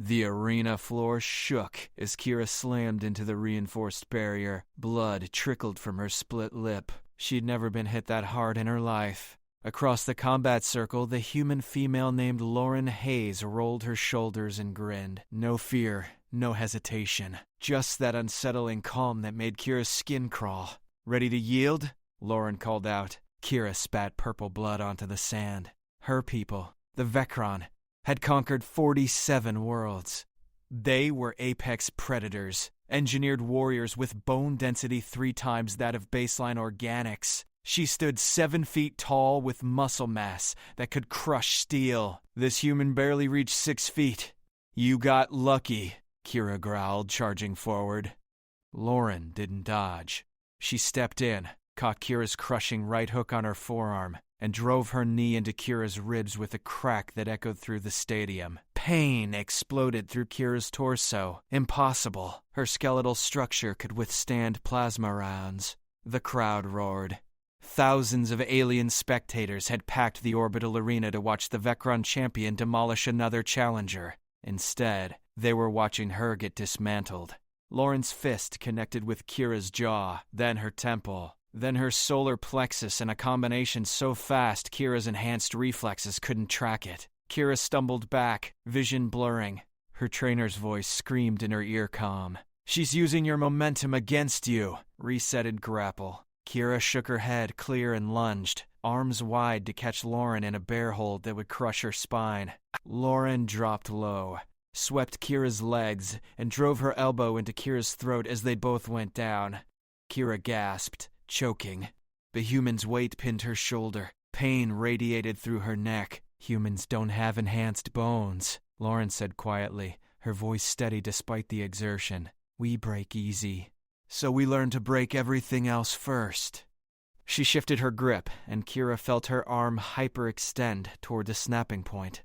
The arena floor shook as Kira slammed into the reinforced barrier. Blood trickled from her split lip. She'd never been hit that hard in her life. Across the combat circle, the human female named Lauren Hayes rolled her shoulders and grinned. No fear, no hesitation. Just that unsettling calm that made Kira's skin crawl. "Ready to yield?" Lauren called out. Kira spat purple blood onto the sand. Her people, the Vecron, had conquered 47 worlds. They were apex predators, engineered warriors with bone density 3 times that of baseline organics. She stood 7 feet tall with muscle mass that could crush steel. This human barely reached 6 feet. "You got lucky," Kira growled, charging forward. Lauren didn't dodge. She stepped in, caught Kira's crushing right hook on her forearm, and drove her knee into Kira's ribs with a crack that echoed through the stadium. Pain exploded through Kira's torso. Impossible. Her skeletal structure could withstand plasma rounds. The crowd roared. Thousands of alien spectators had packed the orbital arena to watch the Vecron champion demolish another challenger. Instead, they were watching her get dismantled. Lauren's fist connected with Kira's jaw, then her temple, then her solar plexus in a combination so fast Kira's enhanced reflexes couldn't track it. Kira stumbled back, vision blurring. Her trainer's voice screamed in her earcom. "She's using your momentum against you," resetted grapple. Kira shook her head clear and lunged, arms wide to catch Lauren in a bear hold that would crush her spine. Lauren dropped low, swept Kira's legs, and drove her elbow into Kira's throat as they both went down. Kira gasped, choking. The human's weight pinned her shoulder. Pain radiated through her neck. "Humans don't have enhanced bones," Lauren said quietly, her voice steady despite the exertion. "We break easy. So we learn to break everything else first." She shifted her grip, and Kira felt her arm hyperextend toward the snapping point.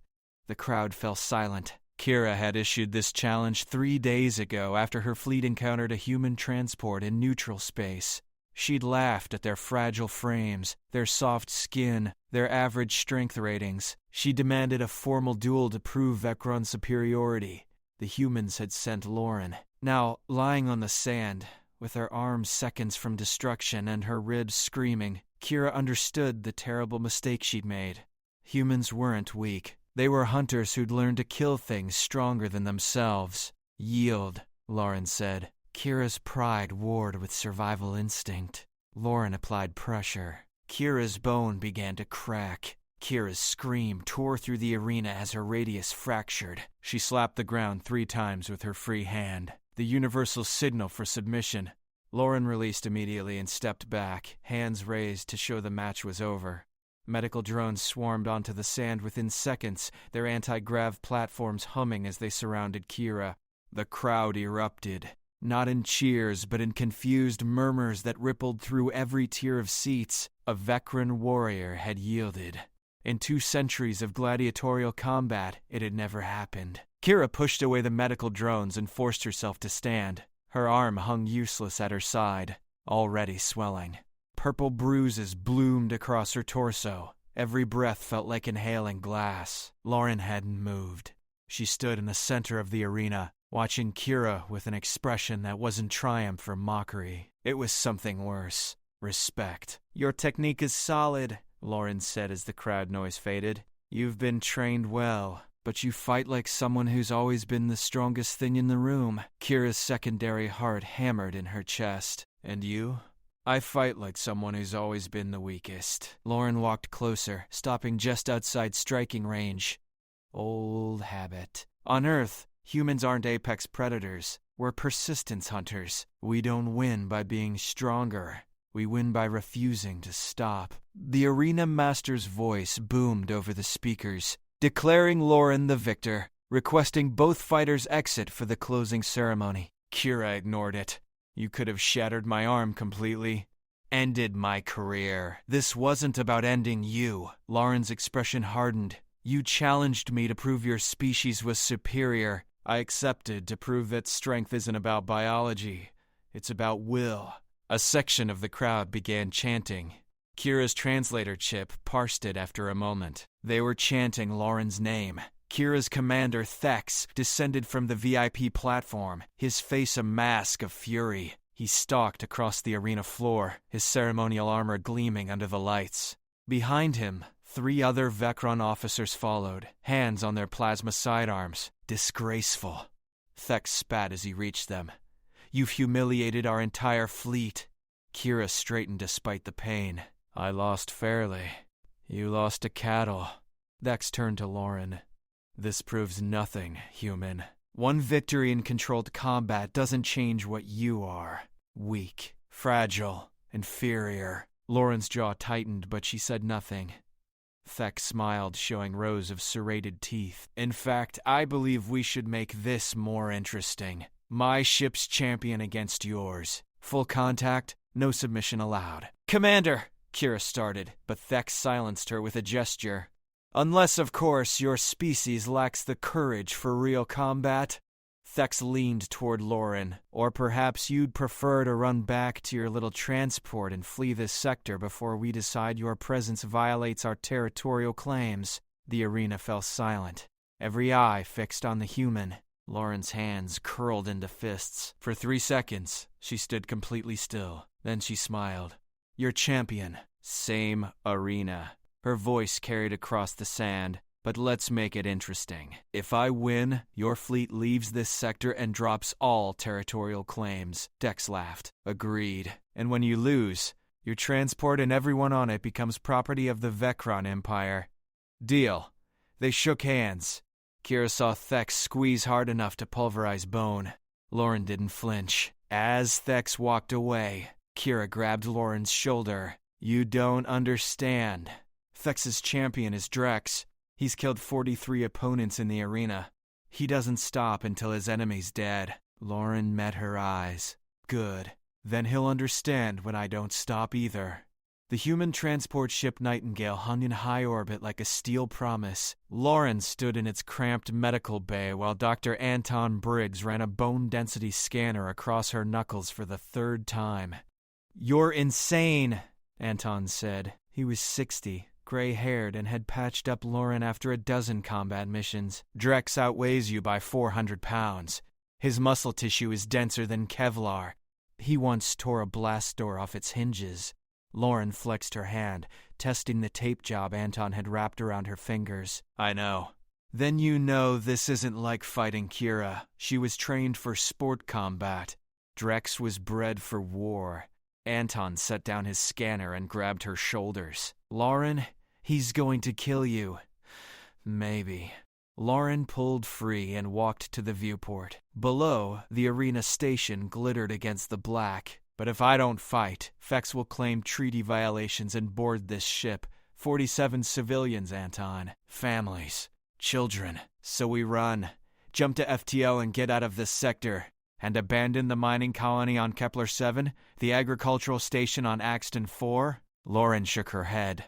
The crowd fell silent. Kira had issued this challenge 3 days ago after her fleet encountered a human transport in neutral space. She'd laughed at their fragile frames, their soft skin, their average strength ratings. She demanded a formal duel to prove Vecron's superiority. The humans had sent Lauren. Now, lying on the sand, with her arms seconds from destruction and her ribs screaming, Kira understood the terrible mistake she'd made. Humans weren't weak. They were hunters who'd learned to kill things stronger than themselves. "Yield," Lauren said. Kira's pride warred with survival instinct. Lauren applied pressure. Kira's bone began to crack. Kira's scream tore through the arena as her radius fractured. She slapped the ground 3 times with her free hand. The universal signal for submission. Lauren released immediately and stepped back, hands raised to show the match was over. Medical drones swarmed onto the sand within seconds, their anti-grav platforms humming as they surrounded Kira. The crowd erupted, not in cheers but in confused murmurs that rippled through every tier of seats. A Vecron warrior had yielded. In 2 centuries of gladiatorial combat, it had never happened. Kira pushed away the medical drones and forced herself to stand. Her arm hung useless at her side, already swelling. Purple bruises bloomed across her torso. Every breath felt like inhaling glass. Lauren hadn't moved. She stood in the center of the arena, watching Kira with an expression that wasn't triumph or mockery. It was something worse. Respect. "Your technique is solid," Lauren said as the crowd noise faded. "You've been trained well. But you fight like someone who's always been the strongest thing in the room." Kira's secondary heart hammered in her chest. "And you?" "I fight like someone who's always been the weakest." Lauren walked closer, stopping just outside striking range. "Old habit. On Earth, humans aren't apex predators. We're persistence hunters. We don't win by being stronger. We win by refusing to stop." The arena master's voice boomed over the speakers, declaring Lauren the victor, requesting both fighters exit for the closing ceremony. Kira ignored it. "You could have shattered my arm completely. Ended my career. This wasn't about ending you." Lauren's expression hardened. "You challenged me to prove your species was superior. I accepted to prove that strength isn't about biology. It's about will." A section of the crowd began chanting. Kira's translator chip parsed it after a moment. They were chanting Lauren's name. Kira's commander, Thex, descended from the VIP platform, his face a mask of fury. He stalked across the arena floor, his ceremonial armor gleaming under the lights. Behind him, 3 other Vecron officers followed, hands on their plasma sidearms. Disgraceful. Thex spat as he reached them. You've humiliated our entire fleet. Kira straightened despite the pain. I lost fairly. You lost to cattle. Thex turned to Lauren. This proves nothing, human. One victory in controlled combat doesn't change what you are. Weak, fragile, inferior. Lauren's jaw tightened, but she said nothing. Thex smiled, showing rows of serrated teeth. In fact, I believe we should make this more interesting. My ship's champion against yours. Full contact, no submission allowed. Commander! Kira started, but Thex silenced her with a gesture. Unless, of course, your species lacks the courage for real combat. Thex leaned toward Lauren. Or perhaps you'd prefer to run back to your little transport and flee this sector before we decide your presence violates our territorial claims. The arena fell silent, every eye fixed on the human. Lauren's hands curled into fists. For 3 seconds, she stood completely still. Then she smiled. Your champion. Same arena. Her voice carried across the sand. But let's make it interesting. If I win, your fleet leaves this sector and drops all territorial claims. Dex laughed. Agreed. And when you lose, your transport and everyone on it becomes property of the Vecron Empire. Deal. They shook hands. Kira saw Thex squeeze hard enough to pulverize bone. Lauren didn't flinch. As Thex walked away, Kira grabbed Lauren's shoulder. You don't understand. Thex's champion is Drex. He's killed 43 opponents in the arena. He doesn't stop until his enemy's dead. Lauren met her eyes. Good. Then he'll understand when I don't stop either. The human transport ship Nightingale hung in high orbit like a steel promise. Lauren stood in its cramped medical bay while Dr. Anton Briggs ran a bone density scanner across her knuckles for the 3rd time. You're insane, Anton said. He was 60. Gray-haired, and had patched up Lauren after a dozen combat missions. Drex outweighs you by 400 pounds. His muscle tissue is denser than Kevlar. He once tore a blast door off its hinges. Lauren flexed her hand, testing the tape job Anton had wrapped around her fingers. I know. Then you know this isn't like fighting Kira. She was trained for sport combat. Drex was bred for war. Anton set down his scanner and grabbed her shoulders. Lauren, he's going to kill you. Maybe. Lauren pulled free and walked to the viewport. Below, the arena station glittered against the black. But if I don't fight, Fex will claim treaty violations and board this ship. 47 civilians, Anton. Families. Children. So we run. Jump to FTL and get out of this sector. And abandon the mining colony on Kepler 7? The agricultural station on Axton 4? Lauren shook her head.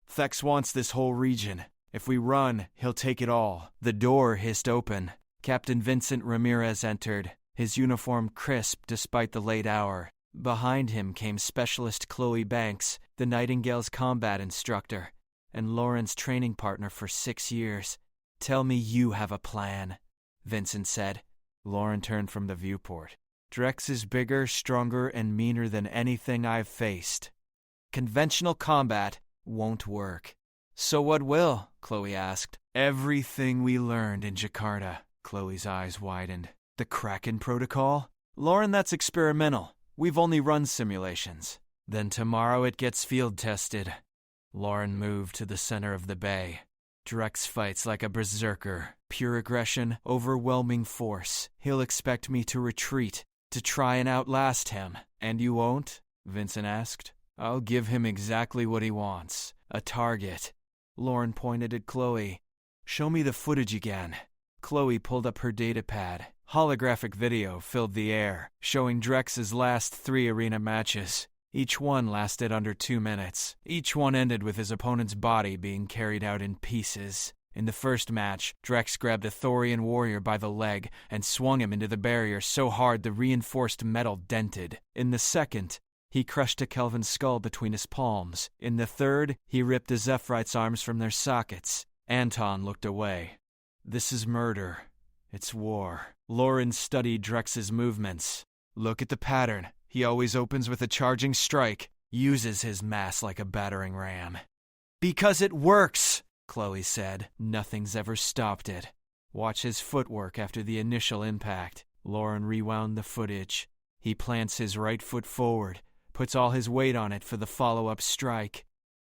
Fex wants this whole region. If we run, he'll take it all. The door hissed open. Captain Vincent Ramirez entered, his uniform crisp despite the late hour. Behind him came Specialist Chloe Banks, the Nightingale's combat instructor, and Lauren's training partner for 6 years. Tell me you have a plan, Vincent said. Lauren turned from the viewport. Drex is bigger, stronger, and meaner than anything I've faced. Conventional combat won't work. So what will? Chloe asked. Everything we learned in Jakarta. Chloe's eyes widened. The Kraken Protocol? Lauren, that's experimental. We've only run simulations. Then tomorrow it gets field tested. Lauren moved to the center of the bay. Drex fights like a berserker. Pure aggression, overwhelming force. He'll expect me to retreat, to try and outlast him. And you won't? Vincent asked. I'll give him exactly what he wants. A target. Lauren pointed at Chloe. Show me the footage again. Chloe pulled up her datapad. Holographic video filled the air, showing Drex's last 3 arena matches. Each one lasted under 2 minutes. Each one ended with his opponent's body being carried out in pieces. In the first match, Drex grabbed a Thorian warrior by the leg and swung him into the barrier so hard the reinforced metal dented. In the second, he crushed a Kelvin's skull between his palms. In the third, he ripped the Zephyrite's arms from their sockets. Anton looked away. This is murder. It's war. Lauren studied Drex's movements. Look at the pattern. He always opens with a charging strike, uses his mass like a battering ram. Because it works, Chloe said. Nothing's ever stopped it. Watch his footwork after the initial impact. Lauren rewound the footage. He plants his right foot forward, puts all his weight on it for the follow-up strike.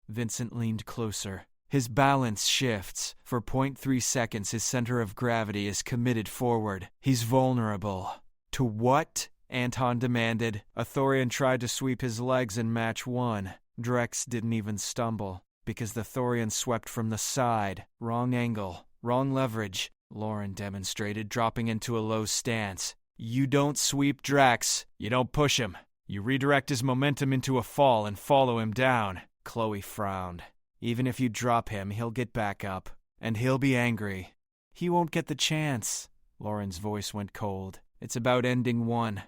Vincent leaned closer. His balance shifts. For 0.3 seconds, his center of gravity is committed forward. He's vulnerable. To what? Anton demanded. A Thorian tried to sweep his legs in match 1. Drex didn't even stumble, because the Thorian swept from the side. Wrong angle. Wrong leverage. Lauren demonstrated, dropping into a low stance. You don't sweep Drex. You don't push him. You redirect his momentum into a fall and follow him down. Chloe frowned. Even if you drop him, he'll get back up. And he'll be angry. He won't get the chance. Lauren's voice went cold. It's about ending one.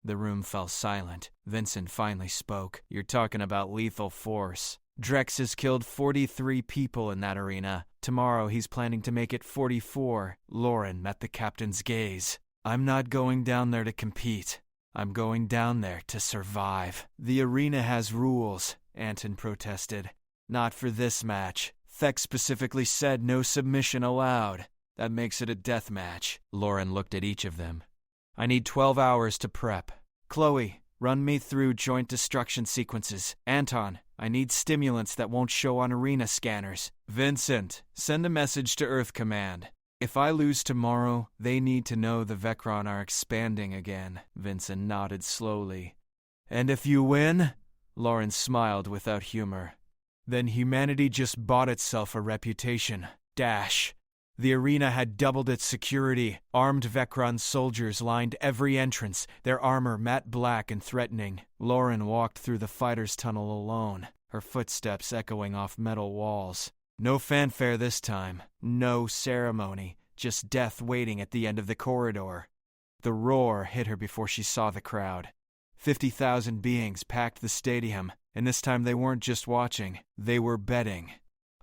The room fell silent. Vincent finally spoke. You're talking about lethal force. Drex has killed 43 people in that arena. Tomorrow he's planning to make it 44. Lauren met the captain's gaze. I'm not going down there to compete. I'm going down there to survive. The arena has rules, Anton protested. Not for this match. Thek specifically said no submission allowed. That makes it a death match. Lauren looked at each of them. I need 12 hours to prep. Chloe, run me through joint destruction sequences. Anton, I need stimulants that won't show on arena scanners. Vincent, send a message to Earth Command. If I lose tomorrow, they need to know the Vecron are expanding again. Vincent nodded slowly. And if you win? Lauren smiled without humor. Then humanity just bought itself a reputation. Dash. The arena had doubled its security. Armed Vecron soldiers lined every entrance, their armor matte black and threatening. Lauren walked through the fighter's tunnel alone, her footsteps echoing off metal walls. No fanfare this time. No ceremony. Just death waiting at the end of the corridor. The roar hit her before she saw the crowd. 50,000 beings packed the stadium, and this time they weren't just watching, they were betting.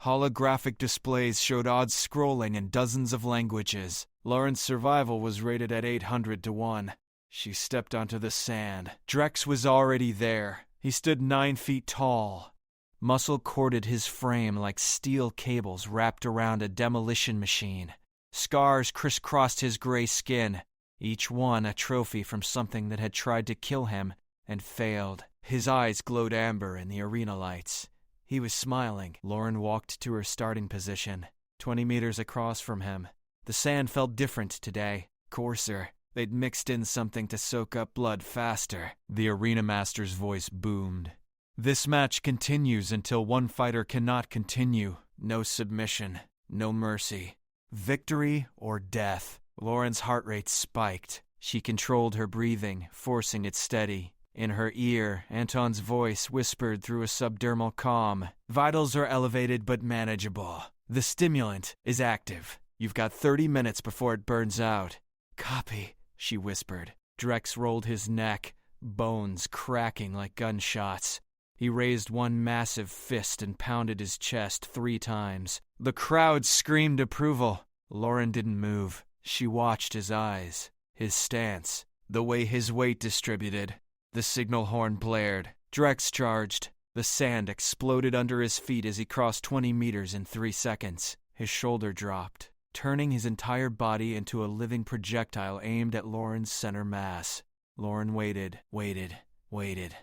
Holographic displays showed odds scrolling in dozens of languages. Lauren's survival was rated at 800 to 1. She stepped onto the sand. Drex was already there. He stood 9 feet tall. Muscle corded his frame like steel cables wrapped around a demolition machine. Scars crisscrossed his gray skin, each one a trophy from something that had tried to kill him and failed. His eyes glowed amber in the arena lights. He was smiling. Lauren walked to her starting position, 20 meters across from him. The sand felt different today, coarser. They'd mixed in something to soak up blood faster. The arena master's voice boomed. This match continues until one fighter cannot continue. No submission, no mercy. Victory or death. Lauren's heart rate spiked. She controlled her breathing, forcing it steady. In her ear, Anton's voice whispered through a subdermal calm. Vitals are elevated but manageable. The stimulant is active. You've got 30 minutes before it burns out. Copy, she whispered. Drex rolled his neck, bones cracking like gunshots. He raised one massive fist and pounded his chest 3 times. The crowd screamed approval. Lauren didn't move. She watched his eyes, his stance, the way his weight distributed. The signal horn blared. Drex charged. The sand exploded under his feet as he crossed 20 meters in 3 seconds. His shoulder dropped, turning his entire body into a living projectile aimed at Lauren's center mass. Lauren waited.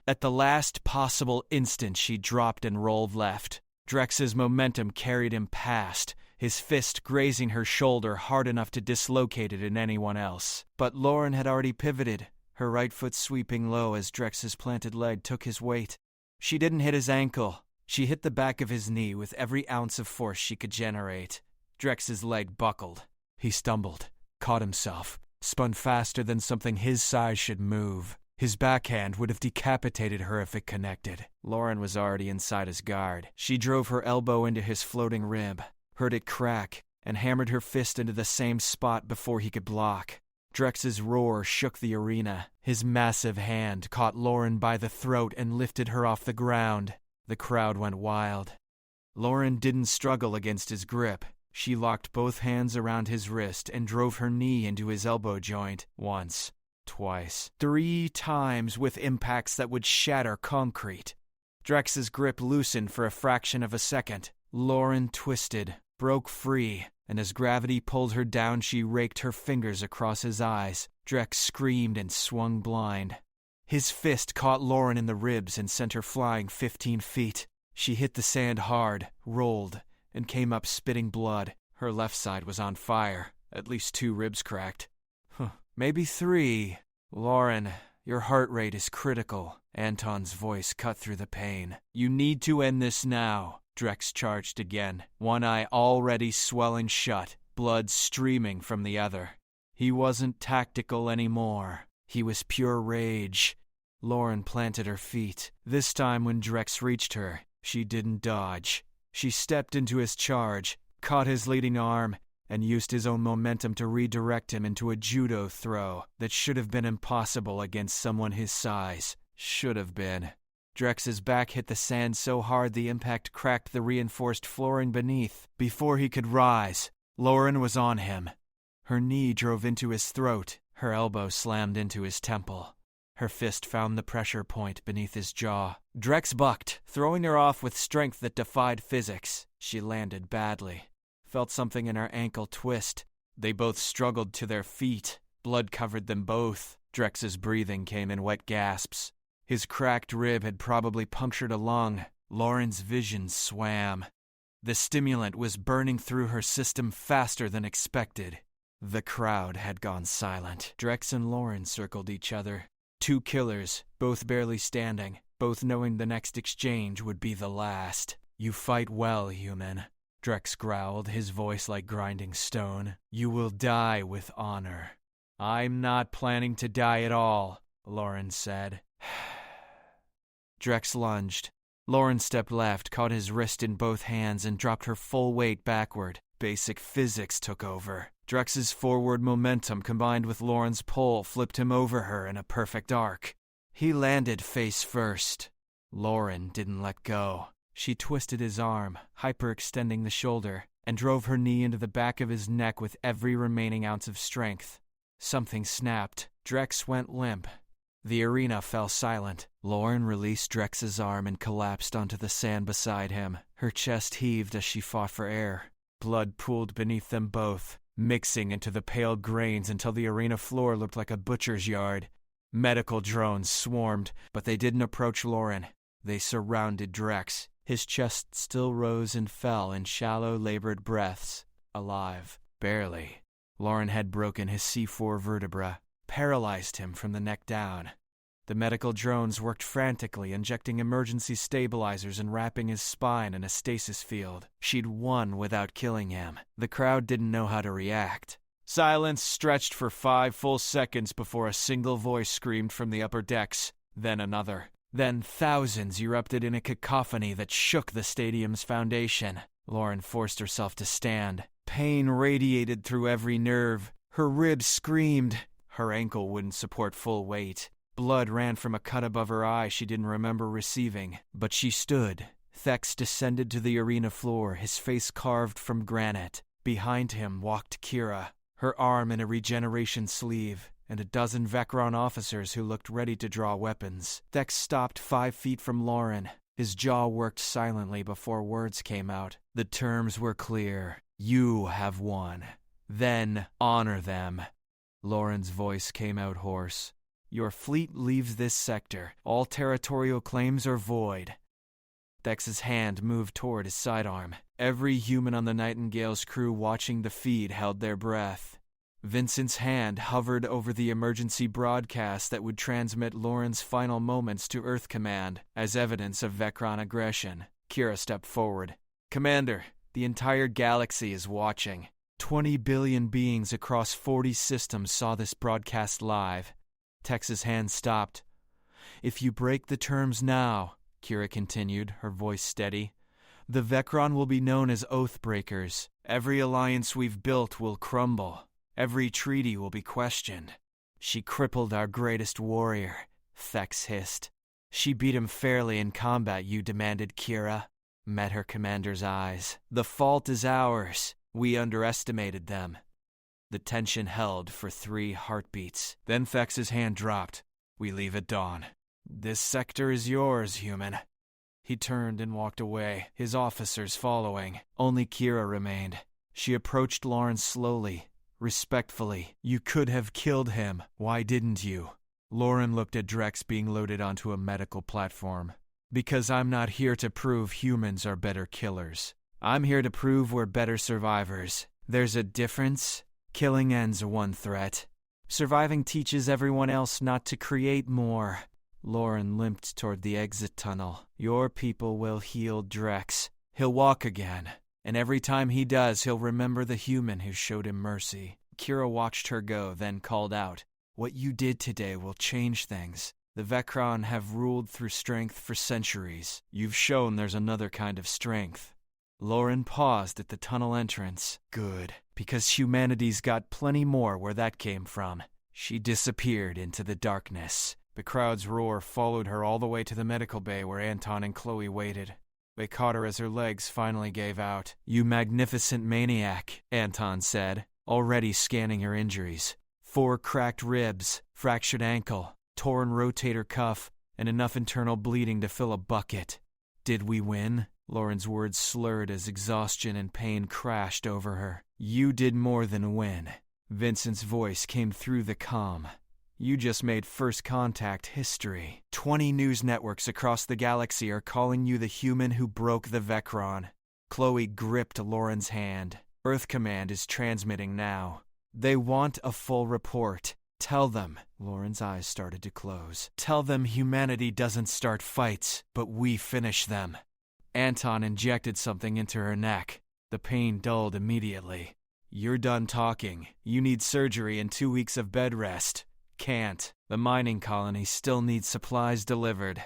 At the last possible instant, she dropped and rolled left. Drex's momentum carried him past, his fist grazing her shoulder hard enough to dislocate it in anyone else. But Lauren had already pivoted, her right foot sweeping low as Drex's planted leg took his weight. She didn't hit his ankle. She hit the back of his knee with every ounce of force she could generate. Drex's leg buckled. He stumbled, caught himself, spun faster than something his size should move. His backhand would have decapitated her if it connected. Lauren was already inside his guard. She drove her elbow into his floating rib, heard it crack, and hammered her fist into the same spot before he could block. Drex's roar shook the arena. His massive hand caught Lauren by the throat and lifted her off the ground. The crowd went wild. Lauren didn't struggle against his grip. She locked both hands around his wrist and drove her knee into his elbow joint once, twice, 3 times with impacts that would shatter concrete. Drex's grip loosened for a fraction of a second. Lauren twisted, broke free, and as gravity pulled her down, she raked her fingers across his eyes. Drex screamed and swung blind. His fist caught Lauren in the ribs and sent her flying 15 feet. She hit the sand hard, rolled, and came up spitting blood. Her left side was on fire, at least 2 ribs cracked. Maybe 3. Lauren, your heart rate is critical. Anton's voice cut through the pain. You need to end this now. Drex charged again, one eye already swelling shut, blood streaming from the other. He wasn't tactical anymore. He was pure rage. Lauren planted her feet. This time when Drex reached her, she didn't dodge. She stepped into his charge, caught his leading arm, and used his own momentum to redirect him into a judo throw that should have been impossible against someone his size. Should have been. Drex's back hit the sand so hard the impact cracked the reinforced flooring beneath. Before he could rise, Lauren was on him. Her knee drove into his throat. Her elbow slammed into his temple. Her fist found the pressure point beneath his jaw. Drex bucked, throwing her off with strength that defied physics. She landed badly. Felt something in her ankle twist. They both struggled to their feet. Blood covered them both. Drex's breathing came in wet gasps. His cracked rib had probably punctured a lung. Lauren's vision swam. The stimulant was burning through her system faster than expected. The crowd had gone silent. Drex and Lauren circled each other. 2 killers, both barely standing, both knowing the next exchange would be the last. You fight well, human. Drex growled, his voice like grinding stone. You will die with honor. I'm not planning to die at all, Lauren said. Drex lunged. Lauren stepped left, caught his wrist in both hands, and dropped her full weight backward. Basic physics took over. Drex's forward momentum combined with Lauren's pull flipped him over her in a perfect arc. He landed face first. Lauren didn't let go. She twisted his arm, hyperextending the shoulder, and drove her knee into the back of his neck with every remaining ounce of strength. Something snapped. Drex went limp. The arena fell silent. Lauren released Drex's arm and collapsed onto the sand beside him. Her chest heaved as she fought for air. Blood pooled beneath them both, mixing into the pale grains until the arena floor looked like a butcher's yard. Medical drones swarmed, but they didn't approach Lauren. They surrounded Drex. His chest still rose and fell in shallow, labored breaths. Alive. Barely. Lauren had broken his C4 vertebra, paralyzed him from the neck down. The medical drones worked frantically, injecting emergency stabilizers and wrapping his spine in a stasis field. She'd won without killing him. The crowd didn't know how to react. Silence stretched for 5 full seconds before a single voice screamed from the upper decks, then another. Then thousands erupted in a cacophony that shook the stadium's foundation. Lauren forced herself to stand. Pain radiated through every nerve. Her ribs screamed. Her ankle wouldn't support full weight. Blood ran from a cut above her eye she didn't remember receiving. But she stood. Thex descended to the arena floor, his face carved from granite. Behind him walked Kira, her arm in a regeneration sleeve, and a dozen Vecron officers who looked ready to draw weapons. Thex stopped 5 feet from Lauren. His jaw worked silently before words came out. The terms were clear. You have won. Then honor them. Lauren's voice came out hoarse. Your fleet leaves this sector. All territorial claims are void. Thex's hand moved toward his sidearm. Every human on the Nightingale's crew watching the feed held their breath. Vincent's hand hovered over the emergency broadcast that would transmit Lauren's final moments to Earth Command as evidence of Vecron aggression. Kira stepped forward. Commander, the entire galaxy is watching. 20 billion beings across 40 systems saw this broadcast live. Tex's hand stopped. If you break the terms now, Kira continued, her voice steady, the Vecron will be known as Oathbreakers. Every alliance we've built will crumble. Every treaty will be questioned. She crippled our greatest warrior, Thex hissed. She beat him fairly in combat, you demanded, Kira. Met her commander's eyes. The fault is ours. We underestimated them. The tension held for 3 heartbeats. Then Thex's hand dropped. We leave at dawn. This sector is yours, human. He turned and walked away, his officers following. Only Kira remained. She approached Lauren slowly, respectfully. You could have killed him. Why didn't you? Lauren looked at Drex being loaded onto a medical platform. Because I'm not here to prove humans are better killers. I'm here to prove we're better survivors. There's a difference. Killing ends one threat. Surviving teaches everyone else not to create more. Lauren limped toward the exit tunnel. Your people will heal Drex. He'll walk again. And every time he does, he'll remember the human who showed him mercy. Kira watched her go, then called out, What you did today will change things. The Vecron have ruled through strength for centuries. You've shown there's another kind of strength. Lauren paused at the tunnel entrance. Good, because humanity's got plenty more where that came from. She disappeared into the darkness. The crowd's roar followed her all the way to the medical bay where Anton and Chloe waited. They caught her as her legs finally gave out. You magnificent maniac, Anton said, already scanning her injuries. 4 cracked ribs, fractured ankle, torn rotator cuff, and enough internal bleeding to fill a bucket. Did we win? Lauren's words slurred as exhaustion and pain crashed over her. You did more than win. Vincent's voice came through the comm. You just made first contact history. 20 news networks across the galaxy are calling you the human who broke the Vecron. Chloe gripped Lauren's hand. Earth Command is transmitting now. They want a full report. Tell them. Lauren's eyes started to close. Tell them humanity doesn't start fights, but we finish them. Anton injected something into her neck. The pain dulled immediately. You're done talking. You need surgery and 2 weeks of bed rest. Can't. The mining colony still needs supplies delivered.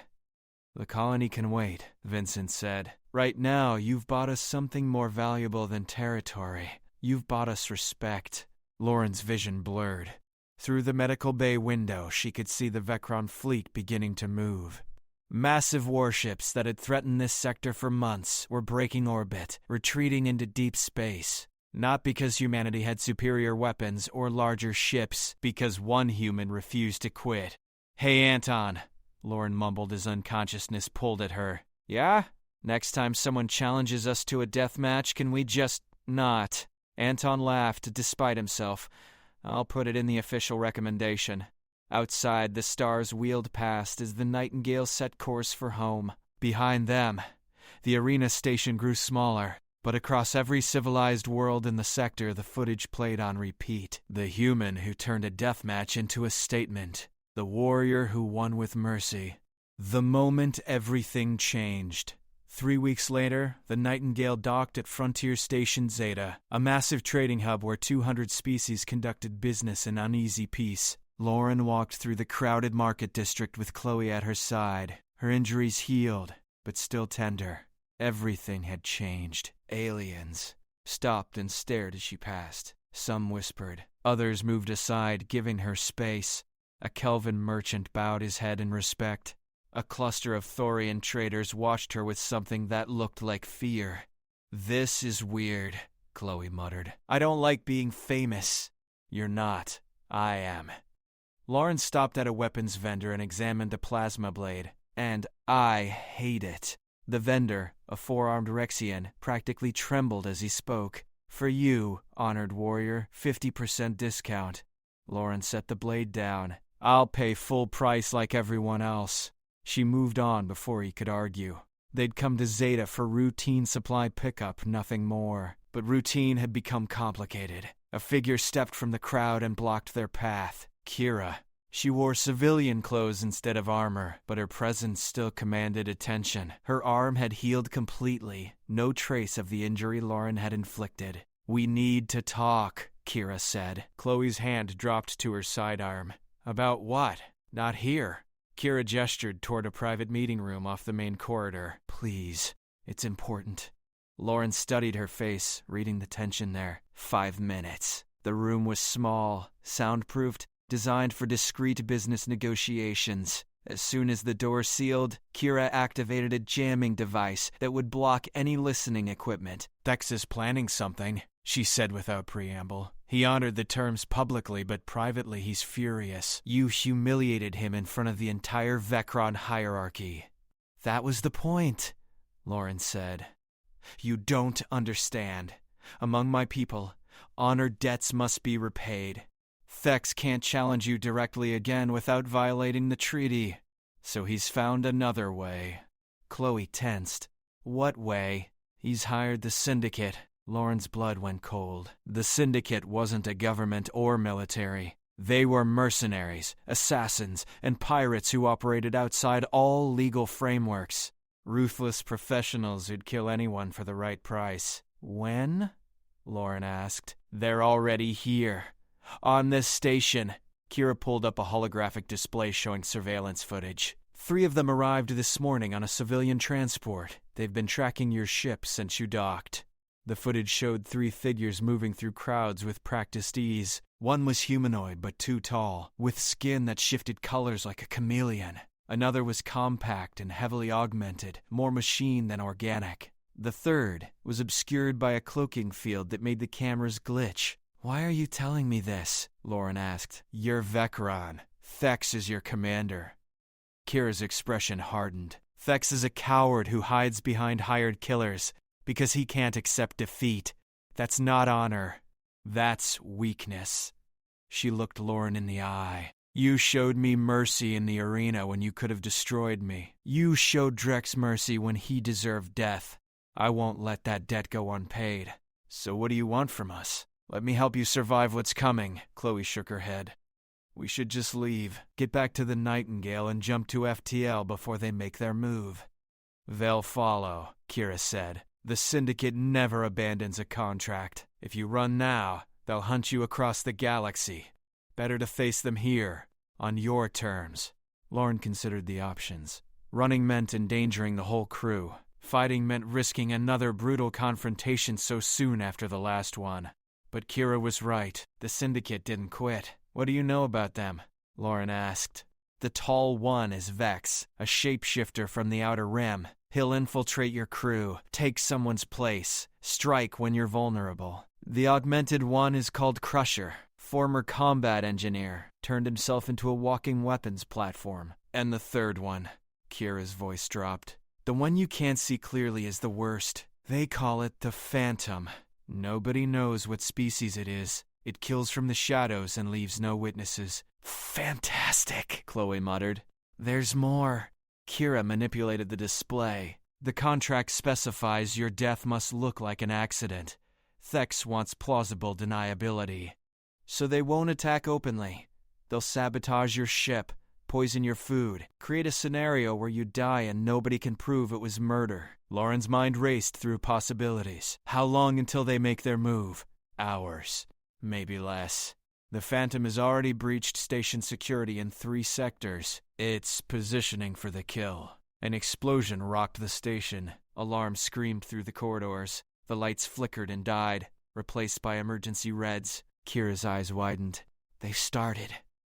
The colony can wait, Vincent said. Right now, you've bought us something more valuable than territory. You've bought us respect. Lauren's vision blurred. Through the medical bay window, she could see the Vecron fleet beginning to move. Massive warships that had threatened this sector for months were breaking orbit, retreating into deep space. Not because humanity had superior weapons or larger ships, because one human refused to quit. Hey, Anton, Lauren mumbled as unconsciousness pulled at her. Yeah? Next time someone challenges us to a death match, can we just not? Anton laughed despite himself. I'll put it in the official recommendation. Outside, the stars wheeled past as the Nightingale set course for home. Behind them, the arena station grew smaller. But across every civilized world in the sector, the footage played on repeat. The human who turned a deathmatch into a statement. The warrior who won with mercy. The moment everything changed. 3 weeks later, the Nightingale docked at Frontier Station Zeta, a massive trading hub where 200 species conducted business in uneasy peace. Lauren walked through the crowded market district with Chloe at her side. Her injuries healed, but still tender. Everything had changed. Aliens stopped and stared as she passed. Some whispered. Others moved aside, giving her space. A Kelvin merchant bowed his head in respect. A cluster of Thorian traders watched her with something that looked like fear. This is weird, Chloe muttered. I don't like being famous. You're not. I am. Lauren stopped at a weapons vendor and examined a plasma blade. And I hate it. The vendor, a 4-armed Rexian, practically trembled as he spoke. For you, honored warrior, 50% discount. Lauren set the blade down. I'll pay full price like everyone else. She moved on before he could argue. They'd come to Zeta for routine supply pickup, nothing more. But routine had become complicated. A figure stepped from the crowd and blocked their path. Kira. She wore civilian clothes instead of armor, but her presence still commanded attention. Her arm had healed completely, no trace of the injury Lauren had inflicted. We need to talk, Kira said. Chloe's hand dropped to her sidearm. About what? Not here. Kira gestured toward a private meeting room off the main corridor. Please, it's important. Lauren studied her face, reading the tension there. 5 minutes. The room was small, soundproofed, designed for discreet business negotiations. As soon as the door sealed, Kira activated a jamming device that would block any listening equipment. Thex is planning something. she said without preamble. He honored the terms publicly, but privately he's furious. You humiliated him in front of the entire Vecron hierarchy. That was the point, Lauren said. You don't understand. Among my people, honored debts must be repaid. Thex can't challenge you directly again without violating the treaty. So he's found another way. Chloe tensed. What way? He's hired the Syndicate. Lauren's blood went cold. The Syndicate wasn't a government or military. They were mercenaries, assassins, and pirates who operated outside all legal frameworks. Ruthless professionals who'd kill anyone for the right price. When? Lauren asked. They're already here. On this station. Kira pulled up a holographic display showing surveillance footage. 3 of them arrived this morning on a civilian transport. They've been tracking your ship since you docked. The footage showed 3 figures moving through crowds with practiced ease. One was humanoid but too tall, with skin that shifted colors like a chameleon. Another was compact and heavily augmented, more machine than organic. The third was obscured by a cloaking field that made the cameras glitch. Why are you telling me this? Lauren asked. You're Vecron. Thex is your commander. Kira's expression hardened. Thex is a coward who hides behind hired killers because he can't accept defeat. That's not honor. That's weakness. She looked Lauren in the eye. You showed me mercy in the arena when you could have destroyed me. You showed Drex mercy when he deserved death. I won't let that debt go unpaid. So what do you want from us? Let me help you survive what's coming. Chloe shook her head. We should just leave, get back to the Nightingale and jump to FTL before they make their move. They'll follow, Kira said. The Syndicate never abandons a contract. If you run now, they'll hunt you across the galaxy. Better to face them here, on your terms. Lauren considered the options. Running meant endangering the whole crew. Fighting meant risking another brutal confrontation so soon after the last one. But Kira was right. The Syndicate didn't quit. What do you know about them? Lauren asked. The Tall One is Vex, a shapeshifter from the Outer Rim. He'll infiltrate your crew, take someone's place, strike when you're vulnerable. The Augmented One is called Crusher, former combat engineer, turned himself into a walking weapons platform. And the third one, Kira's voice dropped. The one you can't see clearly is the worst. They call it the Phantom. Nobody knows what species it is. It kills from the shadows and leaves no witnesses. Fantastic, Chloe muttered. There's more. Kira manipulated the display. The contract specifies your death must look like an accident. Thex wants plausible deniability. So they won't attack openly. They'll sabotage your ship, poison your food, create a scenario where you die and nobody can prove it was murder. Lauren's mind raced through possibilities. How long until they make their move? Hours. Maybe less. The Phantom has already breached station security in 3 sectors. It's positioning for the kill. An explosion rocked the station. Alarms screamed through the corridors. The lights flickered and died, replaced by emergency reds. Kira's eyes widened. They've started.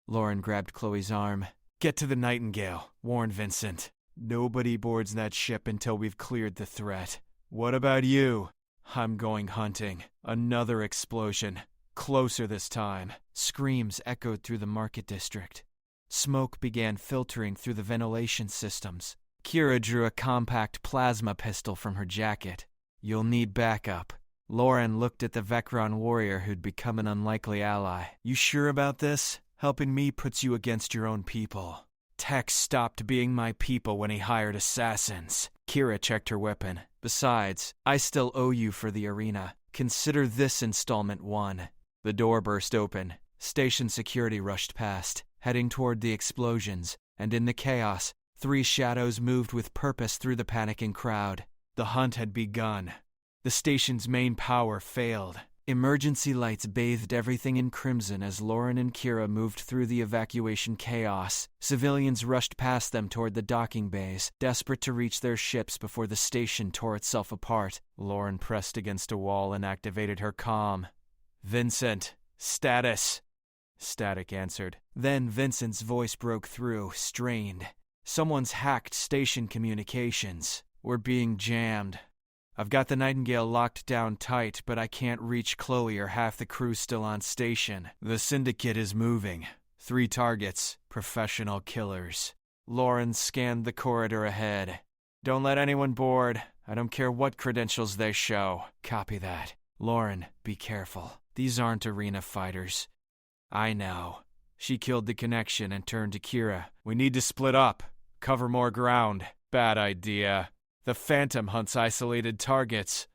Lauren grabbed Chloe's arm. Get to the Nightingale, warned Vincent. Nobody boards that ship until we've cleared the threat. What about you? I'm going hunting. Another explosion. Closer this time. Screams echoed through the market district. Smoke began filtering through the ventilation systems. Kira drew a compact plasma pistol from her jacket. You'll need backup. Lauren looked at the Vecron warrior who'd become an unlikely ally. You sure about this? Helping me puts you against your own people. Tex stopped being my people when he hired assassins. Kira checked her weapon. Besides, I still owe you for the arena. Consider this installment 1. The door burst open. Station security rushed past, heading toward the explosions, and in the chaos, 3 shadows moved with purpose through the panicking crowd. The hunt had begun. The station's main power failed. Emergency lights bathed everything in crimson as Lauren and Kira moved through the evacuation chaos. Civilians rushed past them toward the docking bays, desperate to reach their ships before the station tore itself apart. Lauren pressed against a wall and activated her comm. Vincent, status. Static answered. Then Vincent's voice broke through, strained. Someone's hacked station communications. We're being jammed. I've got the Nightingale locked down tight, but I can't reach Chloe or half the crew still on station. The syndicate is moving. 3 targets, professional killers. Lauren scanned the corridor ahead. Don't let anyone board. I don't care what credentials they show. Copy that. Lauren, be careful. These aren't arena fighters. I know. She killed the connection and turned to Kira. We need to split up. Cover more ground. Bad idea. The Phantom hunts isolated targets.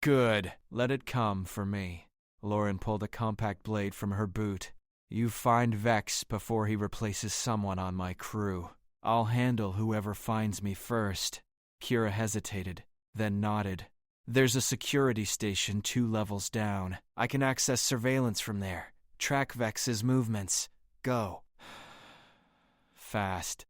Good. Let it come for me. Lauren pulled a compact blade from her boot. You find Vex before he replaces someone on my crew. I'll handle whoever finds me first. Kira hesitated, then nodded. There's a security station 2 levels down. I can access surveillance from there. Track Vex's movements. Go. Fast.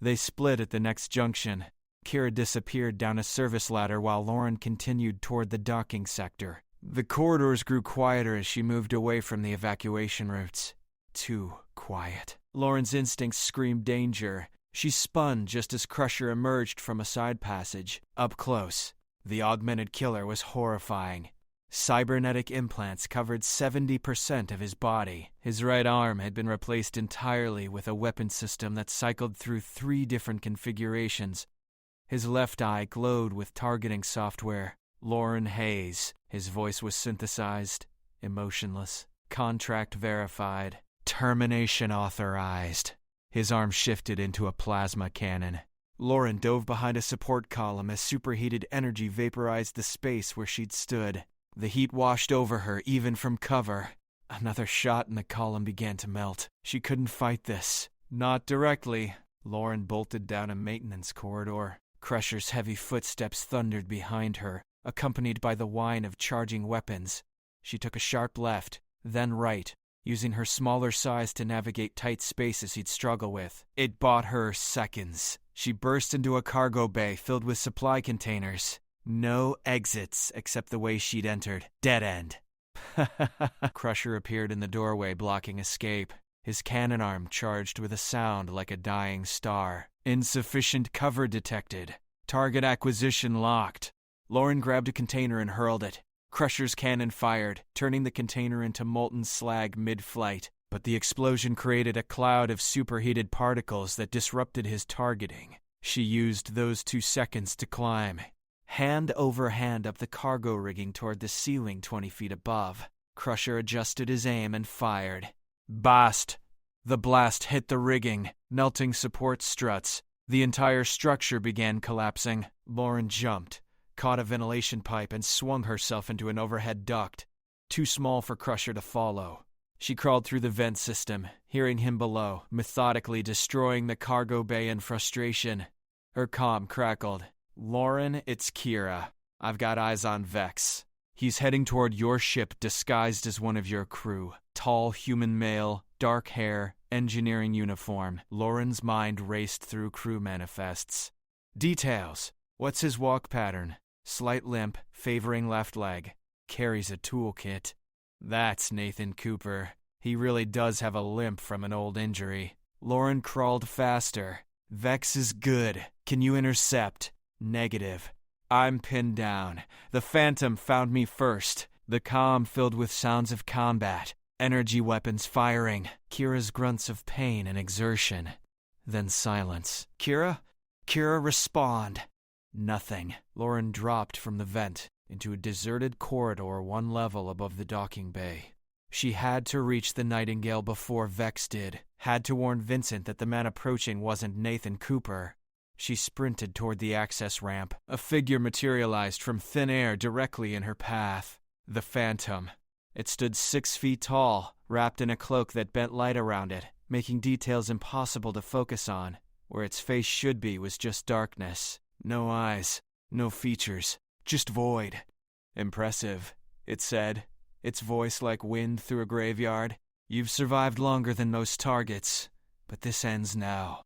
They split at the next junction. Kira disappeared down a service ladder while Lauren continued toward the docking sector. The corridors grew quieter as she moved away from the evacuation routes. Too quiet. Lauren's instincts screamed danger. She spun just as Crusher emerged from a side passage. Up close, the augmented killer was horrifying. Cybernetic implants covered 70% of his body. His right arm had been replaced entirely with a weapon system that cycled through 3 different configurations. His left eye glowed with targeting software. Lauren Hayes. His voice was synthesized, emotionless, contract verified, termination authorized. His arm shifted into a plasma cannon. Lauren dove behind a support column as superheated energy vaporized the space where she'd stood. The heat washed over her, even from cover. Another shot and the column began to melt. She couldn't fight this. Not directly. Lauren bolted down a maintenance corridor. Crusher's heavy footsteps thundered behind her, accompanied by the whine of charging weapons. She took a sharp left, then right, using her smaller size to navigate tight spaces he'd struggle with. It bought her seconds. She burst into a cargo bay filled with supply containers. No exits except the way she'd entered. Dead end. Crusher appeared in the doorway, blocking escape. His cannon arm charged with a sound like a dying star. Insufficient cover detected. Target acquisition locked. Lauren grabbed a container and hurled it. Crusher's cannon fired, turning the container into molten slag mid-flight. But the explosion created a cloud of superheated particles that disrupted his targeting. She used those 2 seconds to climb. Hand over hand up the cargo rigging toward the ceiling 20 feet above. Crusher adjusted his aim and fired. Bast! The blast hit the rigging, melting support struts. The entire structure began collapsing. Lauren jumped, caught a ventilation pipe, and swung herself into an overhead duct. Too small for Crusher to follow. She crawled through the vent system, hearing him below, methodically destroying the cargo bay in frustration. Her comm crackled. Lauren, it's Kira. I've got eyes on Vex. He's heading toward your ship disguised as one of your crew. Tall human male, dark hair, engineering uniform. Lauren's mind raced through crew manifests. Details. What's his walk pattern? Slight limp, favoring left leg. Carries a toolkit. That's Nathan Cooper. He really does have a limp from an old injury. Lauren crawled faster. Vex is good. Can you intercept? Negative. I'm pinned down. The Phantom found me first. The comm filled with sounds of combat. Energy weapons firing. Kira's grunts of pain and exertion. Then silence. Kira? Kira, respond. Nothing. Lauren dropped from the vent into a deserted corridor 1 level above the docking bay. She had to reach the Nightingale before Vex did. Had to warn Vincent that the man approaching wasn't Nathan Cooper. She sprinted toward the access ramp. A figure materialized from thin air directly in her path. The Phantom. It stood 6 feet tall, wrapped in a cloak that bent light around it, making details impossible to focus on. Where its face should be was just darkness. No eyes, no features, just void. Impressive, it said, its voice like wind through a graveyard. You've survived longer than most targets, but this ends now.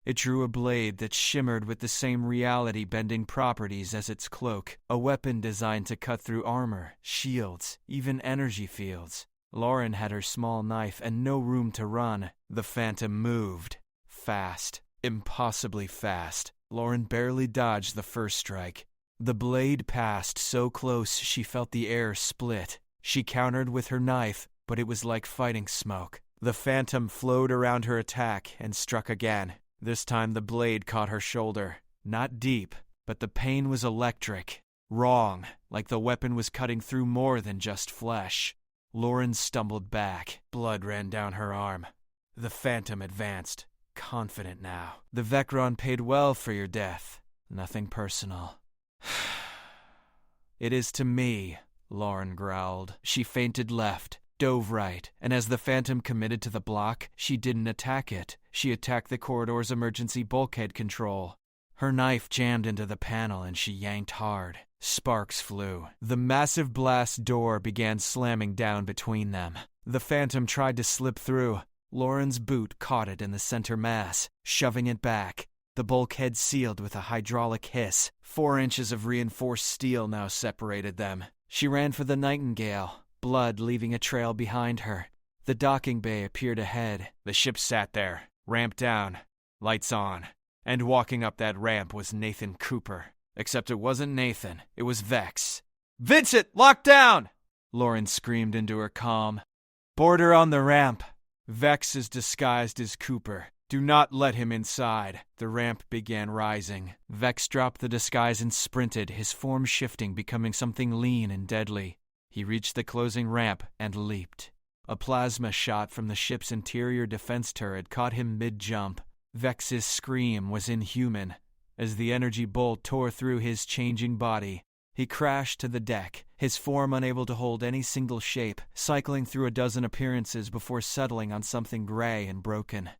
It drew a blade that shimmered with the same reality-bending properties as its cloak, a weapon designed to cut through armor, shields, even energy fields. Lauren had her small knife and no room to run. The Phantom moved. Fast. Impossibly fast. Lauren barely dodged the first strike. The blade passed so close she felt the air split. She countered with her knife, but it was like fighting smoke. The phantom flowed around her attack and struck again. This time the blade caught her shoulder. Not deep, but the pain was electric. Wrong, like the weapon was cutting through more than just flesh. Lauren stumbled back. Blood ran down her arm. The phantom advanced, confident now. The Vecron paid well for your death. Nothing personal. It is to me, Lauren growled. She feinted left, dove right, and as the phantom committed to the block, she didn't attack it. She attacked the corridor's emergency bulkhead control. Her knife jammed into the panel and she yanked hard. Sparks flew. The massive blast door began slamming down between them. The phantom tried to slip through. Lauren's boot caught it in the center mass, shoving it back. The bulkhead sealed with a hydraulic hiss. 4 inches of reinforced steel now separated them. She ran for the Nightingale, blood leaving a trail behind her. The docking bay appeared ahead. The ship sat there, ramp down, lights on. And walking up that ramp was Nathan Cooper. Except it wasn't Nathan, it was Vex. "Vincent, lock down!" Lauren screamed into her comm. "Board her on the ramp." Vex is disguised as Cooper. Do not let him inside. The ramp began rising. Vex dropped the disguise and sprinted, his form shifting, becoming something lean and deadly. He reached the closing ramp and leaped. A plasma shot from the ship's interior defense turret caught him mid-jump. Vex's scream was inhuman. As the energy bolt tore through his changing body, he crashed to the deck, his form unable to hold any single shape, cycling through a dozen appearances before settling on something gray and broken.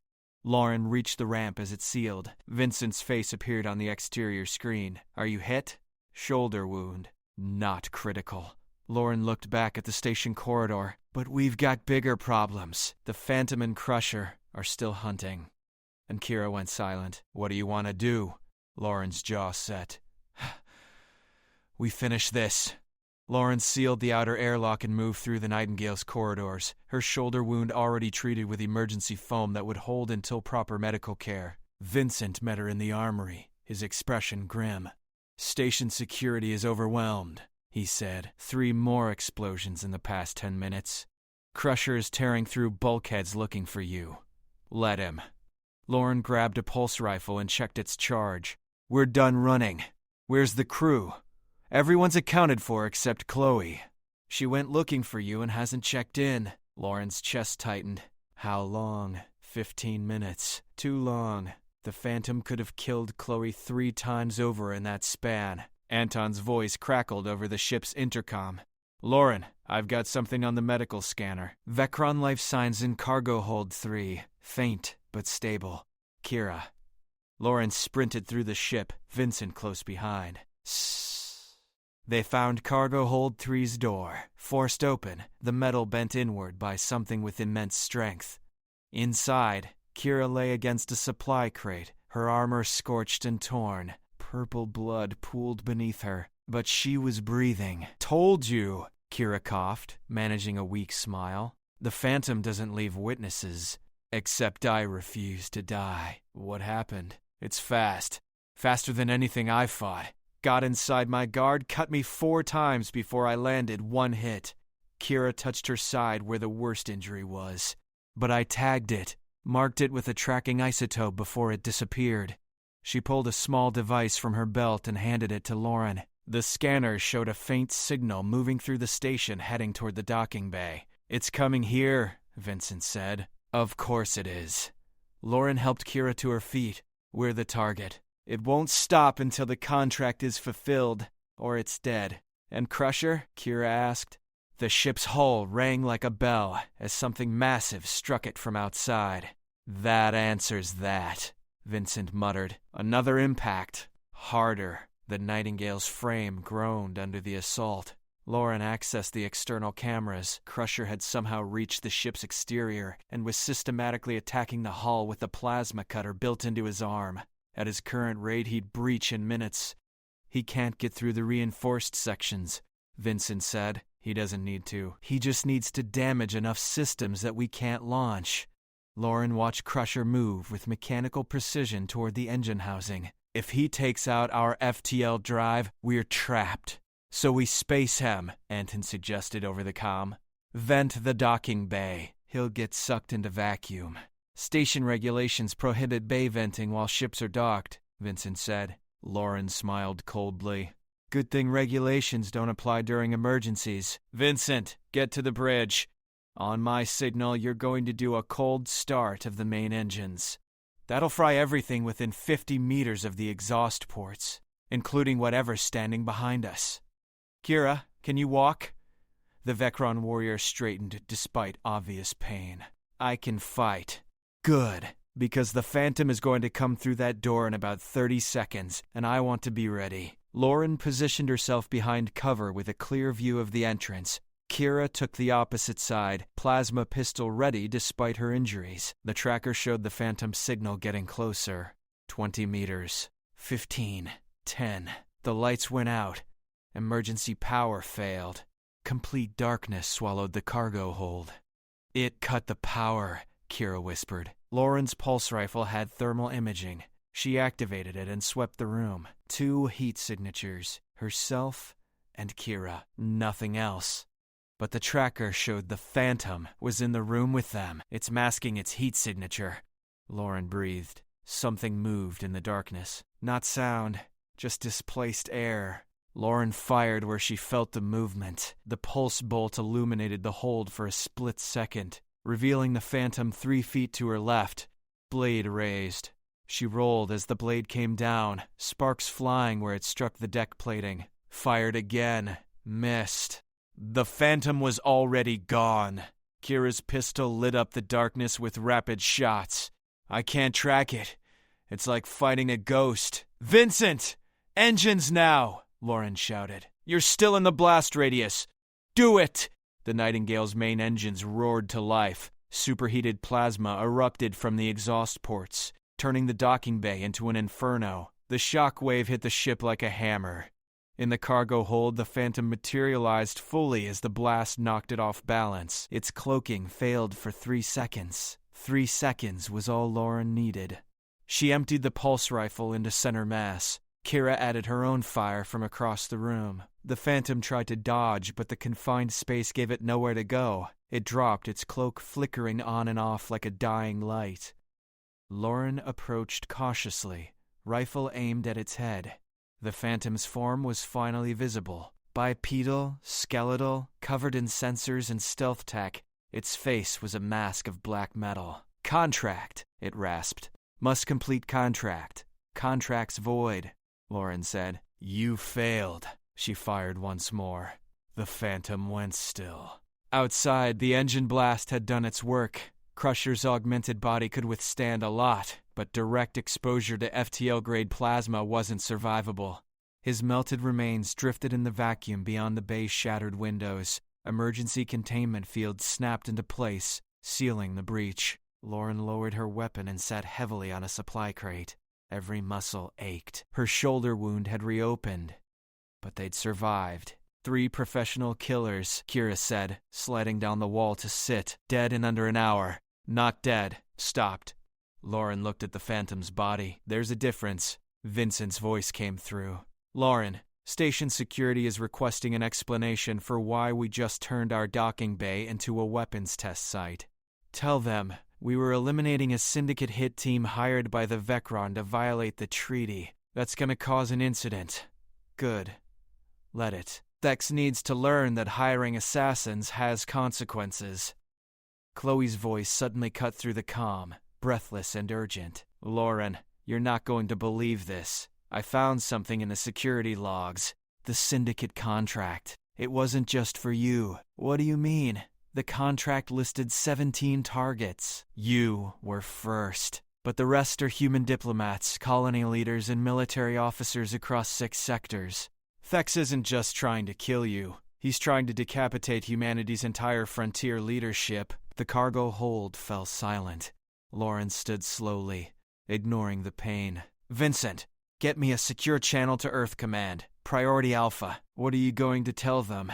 Lauren reached the ramp as it sealed. Vincent's face appeared on the exterior screen. "Are you hit?" "Shoulder wound. Not critical." Lauren looked back at the station corridor. "But we've got bigger problems. The Phantom and Crusher are still hunting." And Kira went silent. "What do you want to do?" Lauren's jaw set. "We finish this." Lauren sealed the outer airlock and moved through the Nightingale's corridors, her shoulder wound already treated with emergency foam that would hold until proper medical care. Vincent met her in the armory, his expression grim. "Station security is overwhelmed," he said. 3 more explosions in the past 10 minutes. "Crusher is tearing through bulkheads looking for you. Let him." Lauren grabbed a pulse rifle and checked its charge. "We're done running. Where's the crew?" "Everyone's accounted for except Chloe. She went looking for you and hasn't checked in." Lauren's chest tightened. "How long?" 15 minutes. Too long. The Phantom could have killed Chloe 3 times over in that span. Anton's voice crackled over the ship's intercom. "Lauren, I've got something on the medical scanner. Vecron life signs in cargo hold 3. Faint, but stable. Kira." Lauren sprinted through the ship, Vincent close behind. "Sssss." They found cargo hold 3's door, forced open, the metal bent inward by something with immense strength. Inside, Kira lay against a supply crate, her armor scorched and torn. Purple blood pooled beneath her, but she was breathing. "Told you," Kira coughed, managing a weak smile. "The Phantom doesn't leave witnesses. Except I refuse to die." "What happened?" "It's fast. Faster than anything I fought. Got inside my guard, cut me 4 times before I landed 1 hit." Kira touched her side where the worst injury was. "But I tagged it, marked it with a tracking isotope before it disappeared." She pulled a small device from her belt and handed it to Lauren. The scanner showed a faint signal moving through the station heading toward the docking bay. "It's coming here," Vincent said. "Of course it is." Lauren helped Kira to her feet. "We're the target. It won't stop until the contract is fulfilled, or it's dead." "And Crusher?" Kira asked. The ship's hull rang like a bell as something massive struck it from outside. "That answers that," Vincent muttered. "Another impact. Harder." The Nightingale's frame groaned under the assault. Lauren accessed the external cameras. Crusher had somehow reached the ship's exterior and was systematically attacking the hull with the plasma cutter built into his arm. At his current rate, he'd breach in minutes. "He can't get through the reinforced sections," Vincent said. "He doesn't need to. He just needs to damage enough systems that we can't launch." Lauren watched Crusher move with mechanical precision toward the engine housing. If he takes out our FTL drive, we're trapped. So we space him, Anton suggested over the comm. Vent the docking bay. He'll get sucked into vacuum. Station regulations prohibit bay venting while ships are docked, Vincent said. Lauren smiled coldly. Good thing regulations don't apply during emergencies. Vincent, get to the bridge. On my signal, you're going to do a cold start of the main engines. That'll fry everything within 50 meters of the exhaust ports, including whatever's standing behind us. Kira, can you walk? The Vecron warrior straightened despite obvious pain. I can fight. Good, because the Phantom is going to come through that door in about 30 seconds, and I want to be ready. Lauren positioned herself behind cover with a clear view of the entrance. Kira took the opposite side, plasma pistol ready despite her injuries. The tracker showed the Phantom signal getting closer. 20 meters. 15. 10. The lights went out. Emergency power failed. Complete darkness swallowed the cargo hold. It cut the power, Kira whispered. Lauren's pulse rifle had thermal imaging. She activated it and swept the room. 2 heat signatures, herself and Kira. Nothing else. But the tracker showed the Phantom was in the room with them. It's masking its heat signature. Lauren breathed. Something moved in the darkness. Not sound, just displaced air. Lauren fired where she felt the movement. The pulse bolt illuminated the hold for a split second, revealing the Phantom 3 feet to her left, blade raised. She rolled as the blade came down, sparks flying where it struck the deck plating. Fired again. Missed. The Phantom was already gone. Kira's pistol lit up the darkness with rapid shots. I can't track it. It's like fighting a ghost. Vincent! Engines now! Lauren shouted. You're still in the blast radius. Do it! The Nightingale's main engines roared to life. Superheated plasma erupted from the exhaust ports, turning the docking bay into an inferno. The shock wave hit the ship like a hammer. In the cargo hold, the Phantom materialized fully as the blast knocked it off balance. Its cloaking failed for 3 seconds. 3 seconds was all Lauren needed. She emptied the pulse rifle into center mass. Kira added her own fire from across the room. The Phantom tried to dodge, but the confined space gave it nowhere to go. It dropped, its cloak flickering on and off like a dying light. Lauren approached cautiously, rifle aimed at its head. The Phantom's form was finally visible. Bipedal, skeletal, covered in sensors and stealth tech, its face was a mask of black metal. Contract, it rasped. Must complete contract. Contract's void, Lauren said. You failed. She fired once more. The Phantom went still. Outside, the engine blast had done its work. Crusher's augmented body could withstand a lot, but direct exposure to FTL-grade plasma wasn't survivable. His melted remains drifted in the vacuum beyond the bay's shattered windows. Emergency containment fields snapped into place, sealing the breach. Lauren lowered her weapon and sat heavily on a supply crate. Every muscle ached. Her shoulder wound had reopened, but they'd survived. 3 professional killers, Kira said, sliding down the wall to sit. Dead in under an hour. Not dead. Stopped. Lauren looked at the Phantom's body. There's a difference. Vincent's voice came through. Lauren, station security is requesting an explanation for why we just turned our docking bay into a weapons test site. Tell them we were eliminating a syndicate hit team hired by the Vecron to violate the treaty. That's gonna cause an incident. Good. Let it. Thex needs to learn that hiring assassins has consequences. Chloe's voice suddenly cut through the comm, breathless and urgent. Lauren, you're not going to believe this. I found something in the security logs. The syndicate contract. It wasn't just for you. What do you mean? The contract listed 17 targets. You were first. But the rest are human diplomats, colony leaders, and military officers across 6 sectors. Thex isn't just trying to kill you. He's trying to decapitate humanity's entire frontier leadership. The cargo hold fell silent. Lauren stood slowly, ignoring the pain. Vincent, get me a secure channel to Earth Command. Priority Alpha. What are you going to tell them?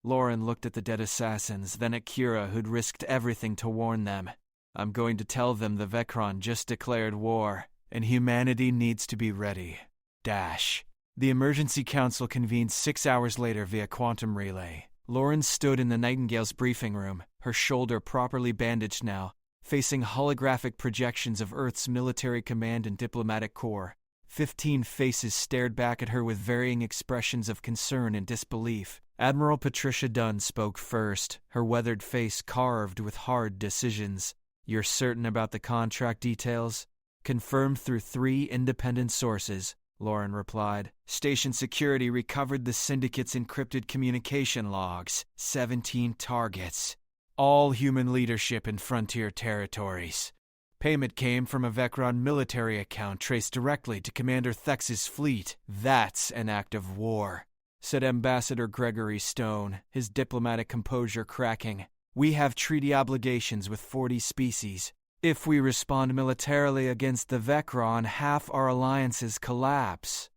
Lauren looked at the dead assassins, then at Kira, who'd risked everything to warn them. I'm going to tell them the Vecron just declared war. and humanity needs to be ready. Dash. The Emergency Council convened 6 hours later via quantum relay. Lauren stood in the Nightingale's briefing room, her shoulder properly bandaged now, facing holographic projections of Earth's military command and diplomatic corps. 15 faces stared back at her with varying expressions of concern and disbelief. Admiral Patricia Dunn spoke first, her weathered face carved with hard decisions. "You're certain about the contract details?" "Confirmed through 3 independent sources," Lauren replied. "Station security recovered the Syndicate's encrypted communication logs. 17 targets. All human leadership in frontier territories. Payment came from a Vecron military account traced directly to Commander Thex's fleet. That's an act of war," said Ambassador Gregory Stone, his diplomatic composure cracking. "We have treaty obligations with 40 species. If we respond militarily against the Vecron, half our alliances collapse.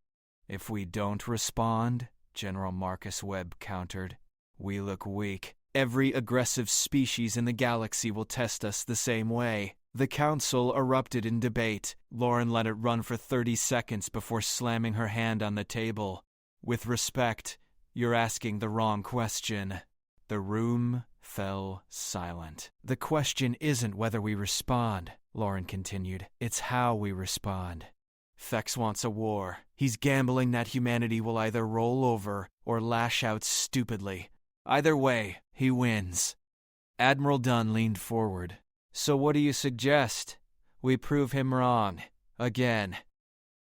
If we don't respond," General Marcus Webb countered, "we look weak. Every aggressive species in the galaxy will test us the same way." The council erupted in debate. Lauren let it run for 30 seconds before slamming her hand on the table. "With respect, you're asking the wrong question." The room fell silent. "The question isn't whether we respond," Lauren continued. "It's how we respond. Thex wants a war. He's gambling that humanity will either roll over or lash out stupidly. Either way, he wins." Admiral Dunn leaned forward. "So what do you suggest? We prove him wrong. Again."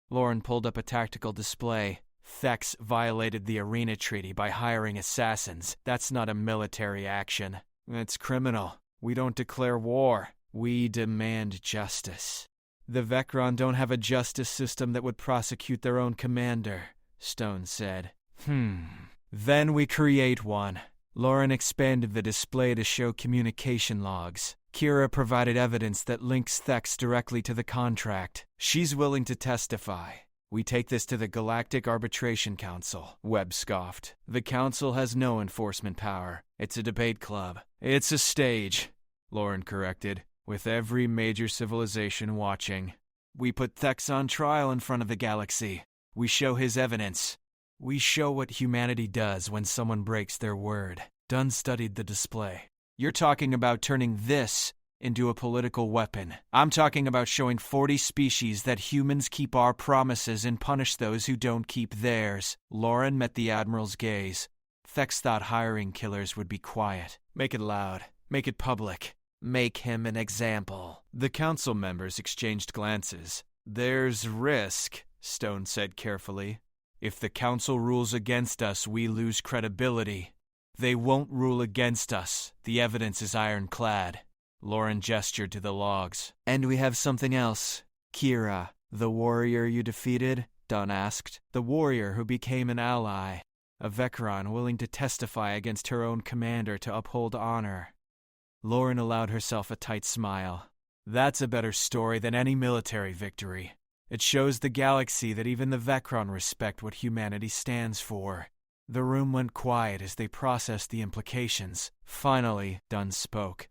Lauren pulled up a tactical display. "Thex violated the Arena Treaty by hiring assassins. That's not a military action. It's criminal. We don't declare war. We demand justice. The Vecron don't have a justice system that would prosecute their own commander," Stone said. Then we create one." Lauren expanded the display to show communication logs. Kira provided evidence that links Thex directly to the contract. "She's willing to testify. We take this to the Galactic Arbitration Council," Webb scoffed. "The council has no enforcement power. It's a debate club." "It's a stage," Lauren corrected, "with every major civilization watching. We put Thex on trial in front of the galaxy. We show his evidence. We show what humanity does when someone breaks their word." Dunn studied the display. "You're talking about turning this into a political weapon. I'm talking about showing 40 species that humans keep our promises and punish those who don't keep theirs." Lauren met the Admiral's gaze. Thex thought hiring killers would be quiet. "Make it loud. Make it public. Make him an example." The council members exchanged glances. "There's risk," Stone said carefully. "If the council rules against us, we lose credibility." "They won't rule against us. The evidence is ironclad." Lauren gestured to the logs. "And we have something else. Kira, the warrior you defeated?" Dunn asked. "The warrior who became an ally. A Vecron willing to testify against her own commander to uphold honor." Lauren allowed herself a tight smile. "That's a better story than any military victory. It shows the galaxy that even the Vecron respect what humanity stands for." The room went quiet as they processed the implications. Finally, Dunn spoke.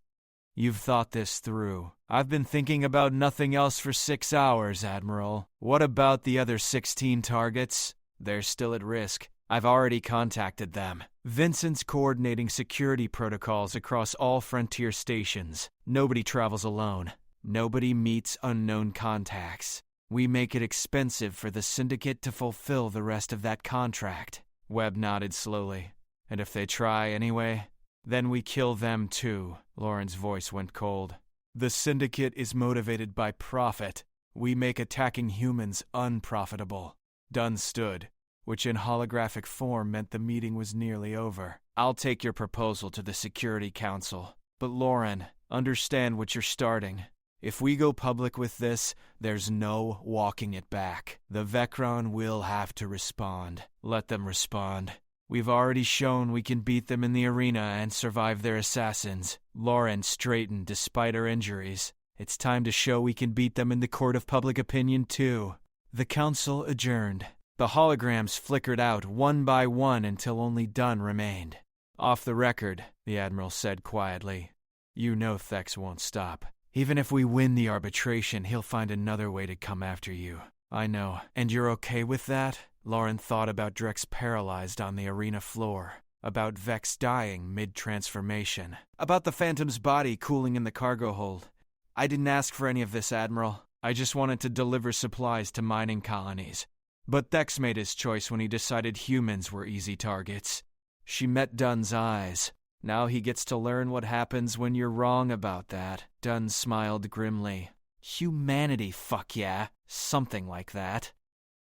"You've thought this through. I've been thinking about nothing else for 6 hours, Admiral. What about the other 16 targets? They're still at risk. I've already contacted them. Vincent's coordinating security protocols across all frontier stations. Nobody travels alone. Nobody meets unknown contacts. We make it expensive for the Syndicate to fulfill the rest of that contract." Webb nodded slowly. "And if they try anyway, then we kill them too." Lauren's voice went cold. "The Syndicate is motivated by profit. We make attacking humans unprofitable." Dunn stood, which in holographic form meant the meeting was nearly over. "I'll take your proposal to the Security Council. But Lauren, understand what you're starting. If we go public with this, there's no walking it back. The Vecron will have to respond. Let them respond. We've already shown we can beat them in the arena and survive their assassins." Lauren straightened despite her injuries. "It's time to show we can beat them in the court of public opinion too." The council adjourned. The holograms flickered out one by one until only Dunn remained. "Off the record," the Admiral said quietly. "You know Thex won't stop. Even if we win the arbitration, he'll find another way to come after you. I know. And you're okay with that? Lauren thought about Drex paralyzed on the arena floor, about Vex dying mid-transformation, about the Phantom's body cooling in the cargo hold. I didn't ask for any of this, Admiral. I just wanted to deliver supplies to mining colonies. But Thex made his choice when he decided humans were easy targets. She met Dunn's eyes. Now he gets to learn what happens when you're wrong about that. Dunn smiled grimly. Humanity, fuck yeah. Something like that.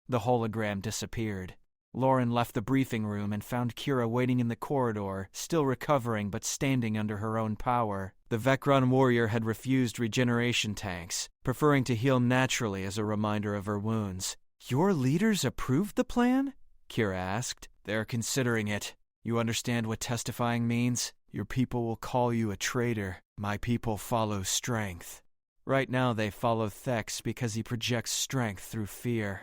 The hologram disappeared. Lauren left the briefing room and found Kira waiting in the corridor, still recovering but standing under her own power. The Vecron warrior had refused regeneration tanks, preferring to heal naturally as a reminder of her wounds. Your leaders approved the plan? Kira asked. They're considering it. You understand what testifying means? Your people will call you a traitor. My people follow strength. Right now they follow Thex because he projects strength through fear.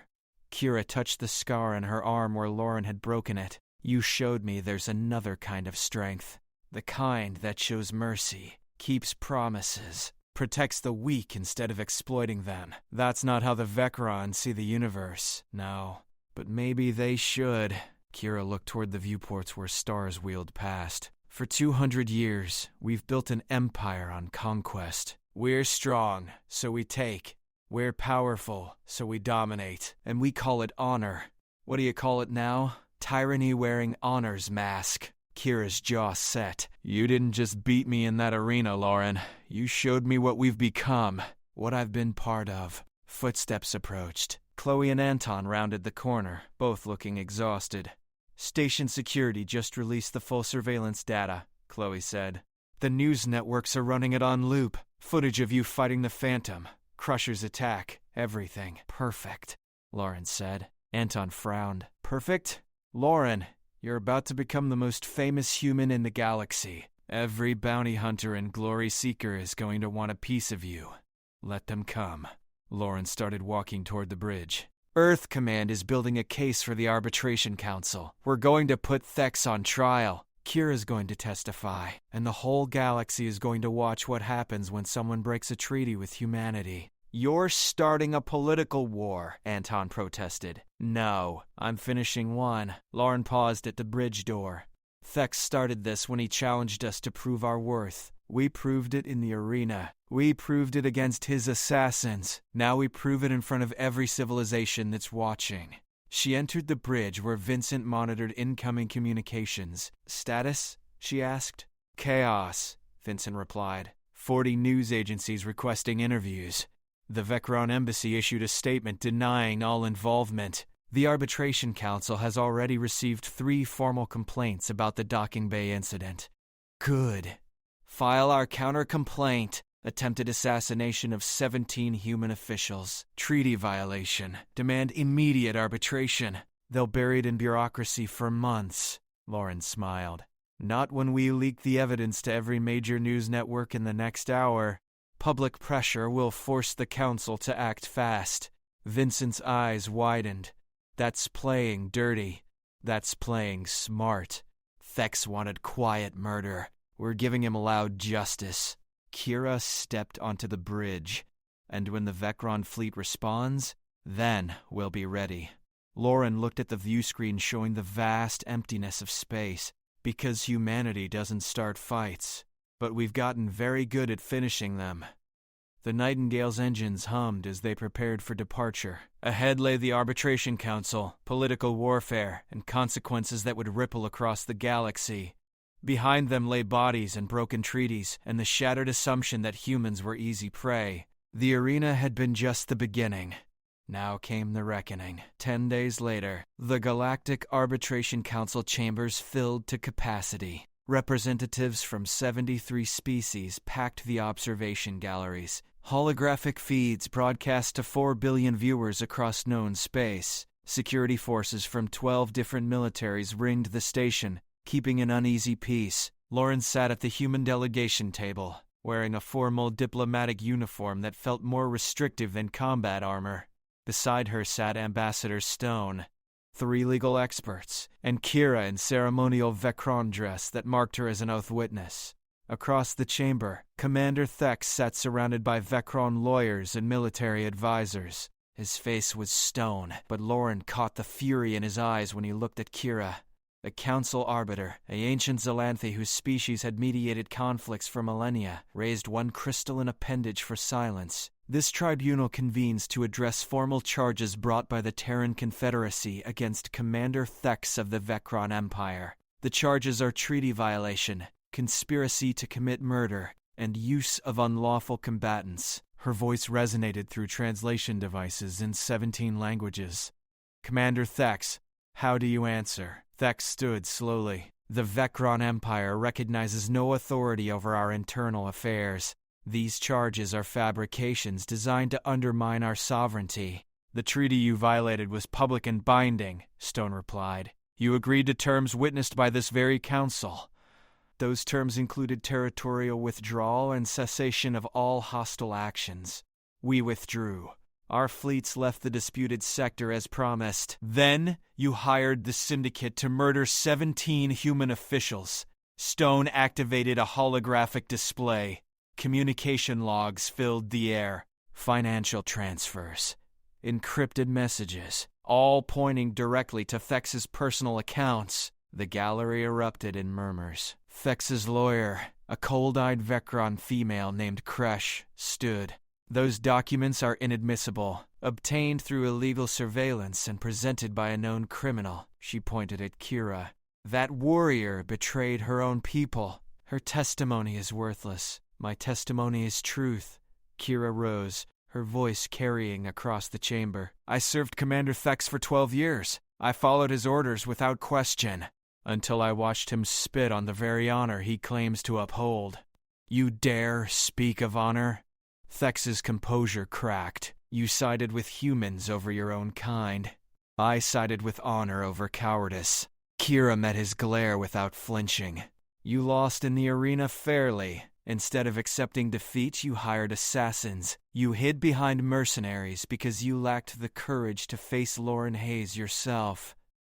Kira touched the scar on her arm where Lauren had broken it. You showed me there's another kind of strength. The kind that shows mercy, keeps promises, protects the weak instead of exploiting them. That's not how the Vecron see the universe, no. But maybe they should. Kira looked toward the viewports where stars wheeled past. For 200 years, we've built an empire on conquest. We're strong, so we take. We're powerful, so we dominate. And we call it honor. What do you call it now? Tyranny wearing honor's mask. Kira's jaw set. You didn't just beat me in that arena, Lauren. You showed me what we've become. What I've been part of. Footsteps approached. Chloe and Anton rounded the corner, both looking exhausted. Station security just released the full surveillance data, Chloe said. The news networks are running it on loop. Footage of you fighting the Phantom. Crusher's attack. Everything. Perfect, Lauren said. Anton frowned. Perfect? Lauren, you're about to become the most famous human in the galaxy. Every bounty hunter and glory seeker is going to want a piece of you. Let them come. Lauren started walking toward the bridge. Earth Command is building a case for the Arbitration Council. We're going to put Thex on trial. Kira's going to testify, and the whole galaxy is going to watch what happens when someone breaks a treaty with humanity. You're starting a political war, Anton protested. No, I'm finishing one. Lauren paused at the bridge door. Thex started this when he challenged us to prove our worth. We proved it in the arena. We proved it against his assassins. Now we prove it in front of every civilization that's watching. She entered the bridge where Vincent monitored incoming communications. Status? She asked. Chaos, Vincent replied. 40 news agencies requesting interviews. The Vecron embassy issued a statement denying all involvement. The Arbitration Council has already received 3 formal complaints about the Docking Bay incident. Good. File our counter-complaint. Attempted assassination of 17 human officials. Treaty violation. Demand immediate arbitration. They'll bury it in bureaucracy for months. Lauren smiled. Not when we leak the evidence to every major news network in the next hour. Public pressure will force the council to act fast. Vincent's eyes widened. That's playing dirty. That's playing smart. Thex wanted quiet murder. We're giving him loud justice. Kira stepped onto the bridge, and when the Vecron fleet responds, then we'll be ready. Lauren looked at the view screen showing the vast emptiness of space, because humanity doesn't start fights, but we've gotten very good at finishing them. The Nightingale's engines hummed as they prepared for departure. Ahead lay the Arbitration Council, political warfare, and consequences that would ripple across the galaxy. Behind them lay bodies and broken treaties, and the shattered assumption that humans were easy prey. The arena had been just the beginning. Now came the reckoning. 10 days later, the Galactic Arbitration Council chambers filled to capacity. Representatives from 73 species packed the observation galleries. Holographic feeds broadcast to 4 billion viewers across known space. Security forces from 12 different militaries ringed the station, keeping an uneasy peace. Lauren sat at the human delegation table, wearing a formal diplomatic uniform that felt more restrictive than combat armor. Beside her sat Ambassador Stone, 3 legal experts, and Kira in ceremonial Vecron dress that marked her as an oath witness. Across the chamber, Commander Thex sat surrounded by Vecron lawyers and military advisors. His face was stone, but Lauren caught the fury in his eyes when he looked at Kira. The Council Arbiter, an ancient Xylanthe whose species had mediated conflicts for millennia, raised one crystalline appendage for silence. This tribunal convenes to address formal charges brought by the Terran Confederacy against Commander Thex of the Vecron Empire. The charges are treaty violation, conspiracy to commit murder, and use of unlawful combatants. Her voice resonated through translation devices in 17 languages. Commander Thex, how do you answer? Thex stood slowly. The Vecron Empire recognizes no authority over our internal affairs. These charges are fabrications designed to undermine our sovereignty. The treaty you violated was public and binding, Stone replied. You agreed to terms witnessed by this very council. Those terms included territorial withdrawal and cessation of all hostile actions. We withdrew. Our fleets left the disputed sector as promised. Then, you hired the Syndicate to murder 17 human officials. Stone activated a holographic display. Communication logs filled the air. Financial transfers. Encrypted messages, all pointing directly to Thex's personal accounts. The gallery erupted in murmurs. Thex's lawyer, a cold-eyed Vecron female named Kresh, stood. Those documents are inadmissible, obtained through illegal surveillance and presented by a known criminal. She pointed at Kira. That warrior betrayed her own people. Her testimony is worthless. My testimony is truth. Kira rose, her voice carrying across the chamber. I served Commander Thex for 12 years. I followed his orders without question, until I watched him spit on the very honor he claims to uphold. You dare speak of honor? Thex's composure cracked. You sided with humans over your own kind. I sided with honor over cowardice. Kira met his glare without flinching. You lost in the arena fairly. Instead of accepting defeat, you hired assassins. You hid behind mercenaries because you lacked the courage to face Lauren Hayes yourself.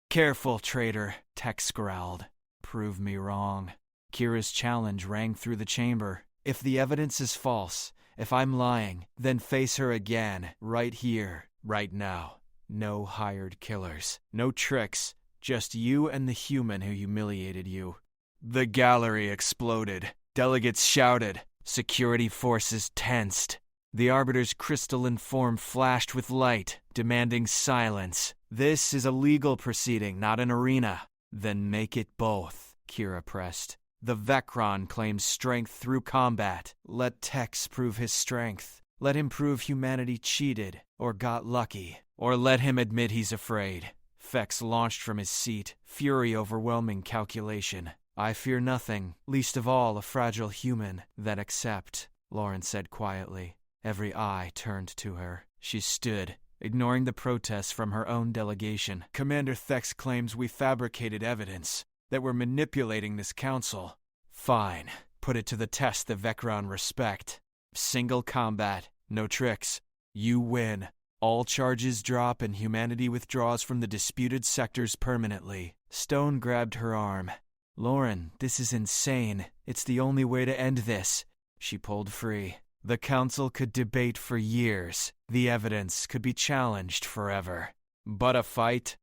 Careful, traitor, Tex growled. Prove me wrong. Kira's challenge rang through the chamber. If the evidence is false, if I'm lying, then face her again, right here, right now. No hired killers, no tricks, just you and the human who humiliated you. The gallery exploded. Delegates shouted. Security forces tensed. The Arbiter's crystalline form flashed with light, demanding silence. This is a legal proceeding, not an arena. Then make it both, Kira pressed. The Vecron claims strength through combat. Let Tex prove his strength. Let him prove humanity cheated, or got lucky. Or let him admit he's afraid. Thex launched from his seat, fury overwhelming calculation. I fear nothing, least of all a fragile human. Then accept, Lauren said quietly. Every eye turned to her. She stood, ignoring the protests from her own delegation. Commander Thex claims we fabricated evidence, that we're manipulating this council. Fine. Put it to the test the Vecron respect. Single combat, no tricks. You win. All charges drop and humanity withdraws from the disputed sectors permanently. Stone grabbed her arm. Lauren, this is insane. It's the only way to end this. She pulled free. The council could debate for years. The evidence could be challenged forever. But a fight?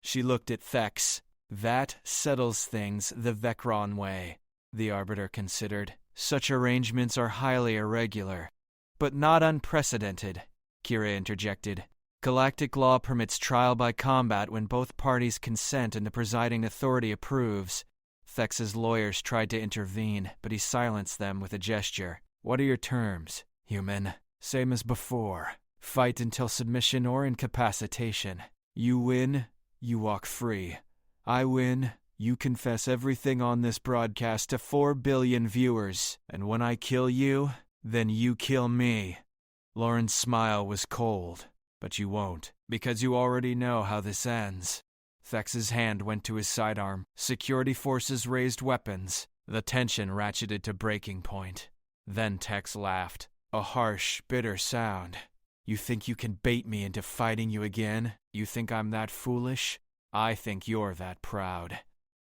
She looked at Thex. That settles things the Vecron way, the Arbiter considered. Such arrangements are highly irregular. But not unprecedented, Kira interjected. Galactic law permits trial by combat when both parties consent and the presiding authority approves. Thex's lawyers tried to intervene, but he silenced them with a gesture. What are your terms, human? Same as before. Fight until submission or incapacitation. You win, you walk free. I win, you confess everything on this broadcast to 4 billion viewers. And when I kill you, then you kill me. Lauren's smile was cold, but you won't, because you already know how this ends. Thex's hand went to his sidearm. Security forces raised weapons. The tension ratcheted to breaking point. Then Tex laughed. A harsh, bitter sound. You think you can bait me into fighting you again? You think I'm that foolish? I think you're that proud.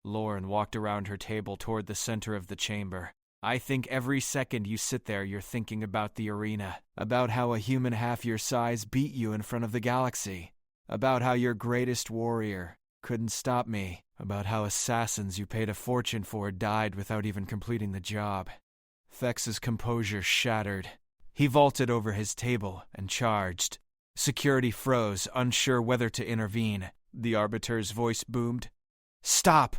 Lauren walked around her table toward the center of the chamber. I think every second you sit there you're thinking about the arena, about how a human half your size beat you in front of the galaxy, about how your greatest warrior couldn't stop me, about how assassins you paid a fortune for died without even completing the job. Thex's composure shattered. He vaulted over his table and charged. Security froze, unsure whether to intervene. The Arbiter's voice boomed. "Stop!"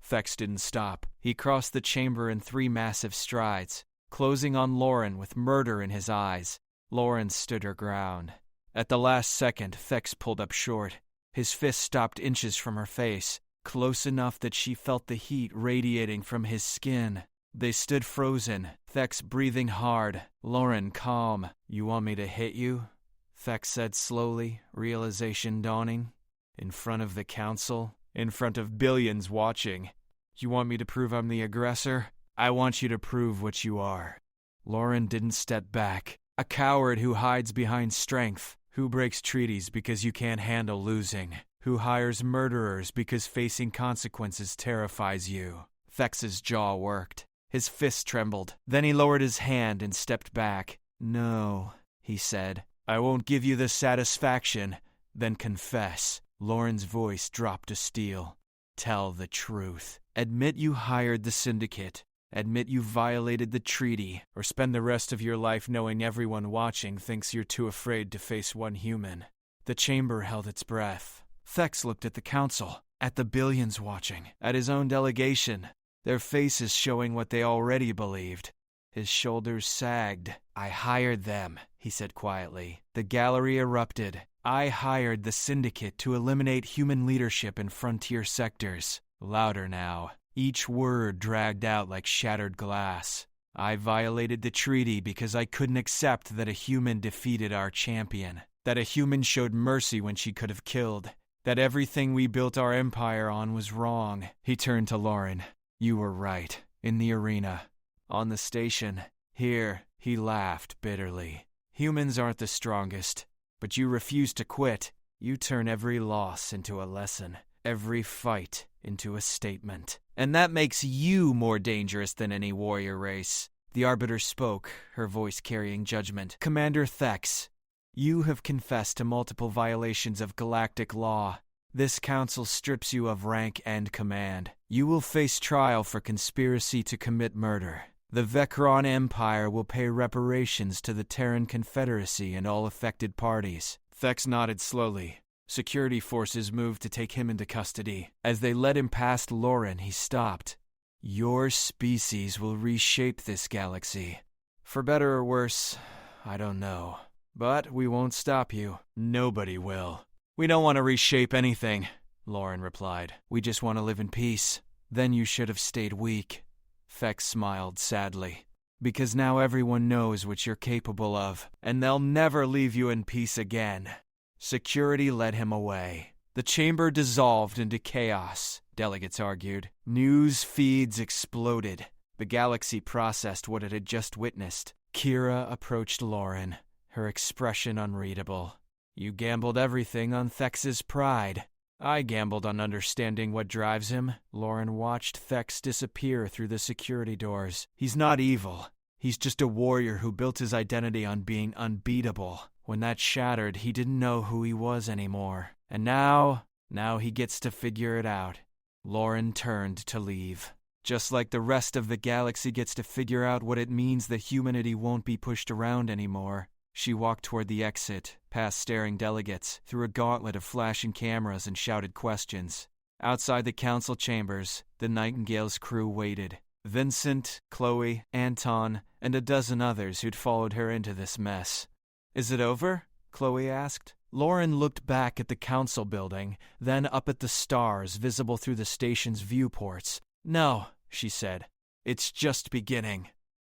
Thex didn't stop. He crossed the chamber in 3 massive strides, closing on Lauren with murder in his eyes. Lauren stood her ground. At the last second, Thex pulled up short. His fist stopped inches from her face, close enough that she felt the heat radiating from his skin. They stood frozen, Thex breathing hard, Lauren calm. "You want me to hit you?" Thex said slowly, realization dawning. "In front of the council? In front of billions watching? You want me to prove I'm the aggressor? I want you to prove what you are." Lauren didn't step back. A coward who hides behind strength, who breaks treaties because you can't handle losing, who hires murderers because facing consequences terrifies you. Thex's jaw worked. His fist trembled. Then he lowered his hand and stepped back. "No," he said. "I won't give you the satisfaction. Then confess." Lauren's voice dropped to steel. "Tell the truth. Admit you hired the syndicate. Admit you violated the treaty, or spend the rest of your life knowing everyone watching thinks you're too afraid to face one human." The chamber held its breath. Thex looked at the council, at the billions watching, at his own delegation, their faces showing what they already believed. His shoulders sagged. "I hired them," he said quietly. The gallery erupted. "I hired the syndicate to eliminate human leadership in frontier sectors." Louder now. Each word dragged out like shattered glass. "I violated the treaty because I couldn't accept that a human defeated our champion, that a human showed mercy when she could have killed, that everything we built our empire on was wrong." He turned to Lauren. "You were right. In the arena. On the station. Here." He laughed bitterly. "Humans aren't the strongest, but you refuse to quit. You turn every loss into a lesson, every fight into a statement. And that makes you more dangerous than any warrior race." The Arbiter spoke, her voice carrying judgment. "Commander Thex, you have confessed to multiple violations of galactic law. This council strips you of rank and command. You will face trial for conspiracy to commit murder. The Vecron Empire will pay reparations to the Terran Confederacy and all affected parties." Thex nodded slowly. Security forces moved to take him into custody. As they led him past Lauren, he stopped. "Your species will reshape this galaxy. For better or worse, I don't know. But we won't stop you. Nobody will." "We don't want to reshape anything," Lauren replied. "We just want to live in peace." "Then you should have stayed weak." Thex smiled sadly. "Because now everyone knows what you're capable of, and they'll never leave you in peace again." Security led him away. The chamber dissolved into chaos, delegates argued. News feeds exploded. The galaxy processed what it had just witnessed. Kira approached Lauren, her expression unreadable. "You gambled everything on Thex's pride." "I gambled on understanding what drives him." Lauren watched Thex disappear through the security doors. "He's not evil. He's just a warrior who built his identity on being unbeatable. When that shattered, he didn't know who he was anymore. And now he gets to figure it out." Lauren turned to leave. Just like the rest of the galaxy gets to figure out what it means that humanity won't be pushed around anymore. She walked toward the exit, past staring delegates, through a gauntlet of flashing cameras and shouted questions. Outside the council chambers, the Nightingale's crew waited. Vincent, Chloe, Anton, and a dozen others who'd followed her into this mess. "Is it over?" Chloe asked. Lauren looked back at the council building, then up at the stars visible through the station's viewports. "No," she said. "It's just beginning."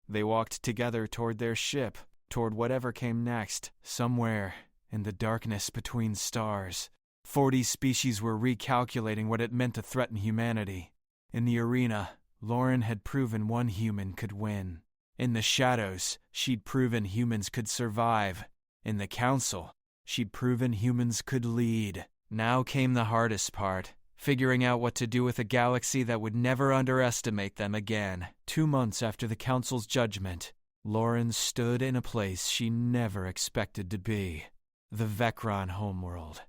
They walked together toward their ship, toward whatever came next, somewhere in the darkness between stars. 40 species were recalculating what it meant to threaten humanity. In the arena, Lauren had proven one human could win. In the shadows, she'd proven humans could survive. In the council, she'd proven humans could lead. Now came the hardest part, figuring out what to do with a galaxy that would never underestimate them again. 2 months after the Council's judgment, Lauren stood in a place she never expected to be, the Vecron homeworld.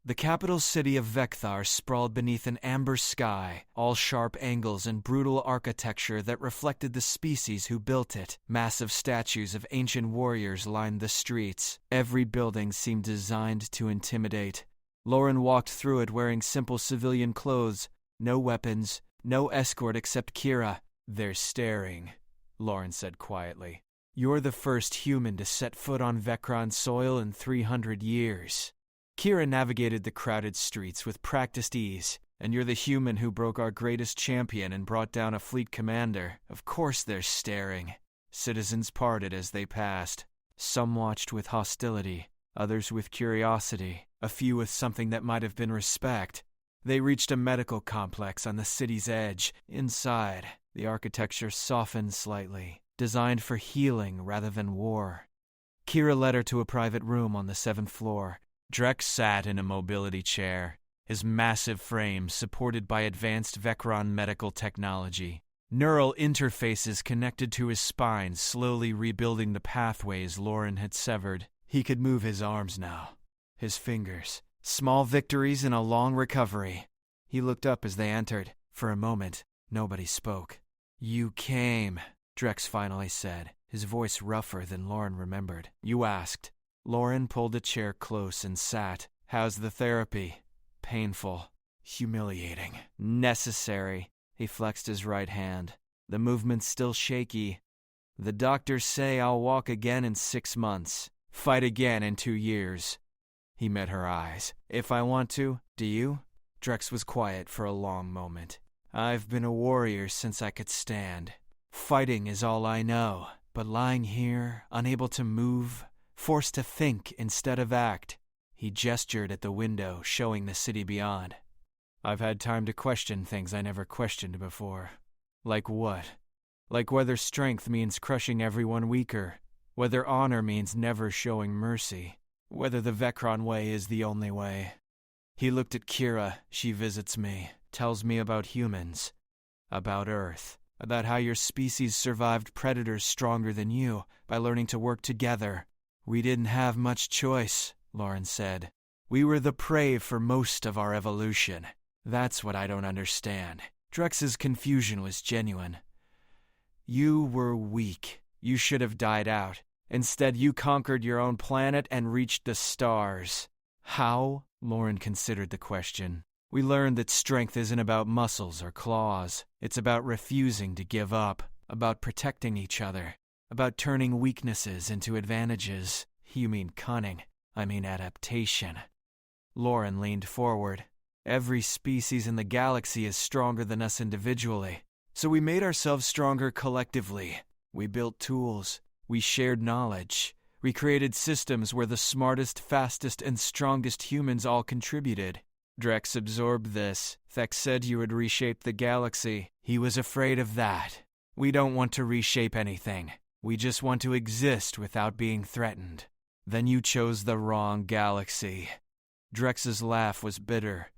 The capital city of Vecthar sprawled beneath an amber sky, all sharp angles and brutal architecture that reflected the species who built it. Massive statues of ancient warriors lined the streets. Every building seemed designed to intimidate. Lauren walked through it wearing simple civilian clothes. No weapons, no escort except Kira. "They're staring," Lauren said quietly. "You're the first human to set foot on Vecron soil in 300 years. Kira navigated the crowded streets with practiced ease, and you're the human who broke our greatest champion and brought down a fleet commander. Of course they're staring." Citizens parted as they passed. Some watched with hostility, others with curiosity, a few with something that might have been respect. They reached a medical complex on the city's edge. Inside, the architecture softened slightly, designed for healing rather than war. Kira led her to a private room on the 7th floor. Drex sat in a mobility chair, his massive frame supported by advanced Vecron medical technology. Neural interfaces connected to his spine, slowly rebuilding the pathways Lauren had severed. He could move his arms now, his fingers. Small victories in a long recovery. He looked up as they entered. For a moment, nobody spoke. "You came," Drex finally said, his voice rougher than Lauren remembered. "You asked." Lauren pulled a chair close and sat. "How's the therapy?" "Painful. Humiliating. Necessary." He flexed his right hand. "The movement's still shaky. The doctors say I'll walk again in 6 months. Fight again in 2 years. He met her eyes. "If I want to, do you?" Drex was quiet for a long moment. "I've been a warrior since I could stand. Fighting is all I know. But lying here, unable to move, forced to think instead of act." He gestured at the window, showing the city beyond. "I've had time to question things I never questioned before." "Like what?" "Like whether strength means crushing everyone weaker, whether honor means never showing mercy, whether the Vecron way is the only way." He looked at Kira. "She visits me, tells me about humans, about Earth, about how your species survived predators stronger than you by learning to work together." "We didn't have much choice," Lauren said. "We were the prey for most of our evolution. That's what I don't understand." Drex's confusion was genuine. "You were weak. You should have died out. Instead, you conquered your own planet and reached the stars." "How?" Lauren considered the question. "We learned that strength isn't about muscles or claws. It's about refusing to give up, about protecting each other, about turning weaknesses into advantages." "You mean cunning. I mean adaptation." Lauren leaned forward. "Every species in the galaxy is stronger than us individually. So we made ourselves stronger collectively. We built tools. We shared knowledge. We created systems where the smartest, fastest, and strongest humans all contributed." Drex absorbed this. "Thex said you would reshape the galaxy. He was afraid of that. We don't want to reshape anything. We just want to exist without being threatened." "Then you chose the wrong galaxy." Drex's laugh was bitter.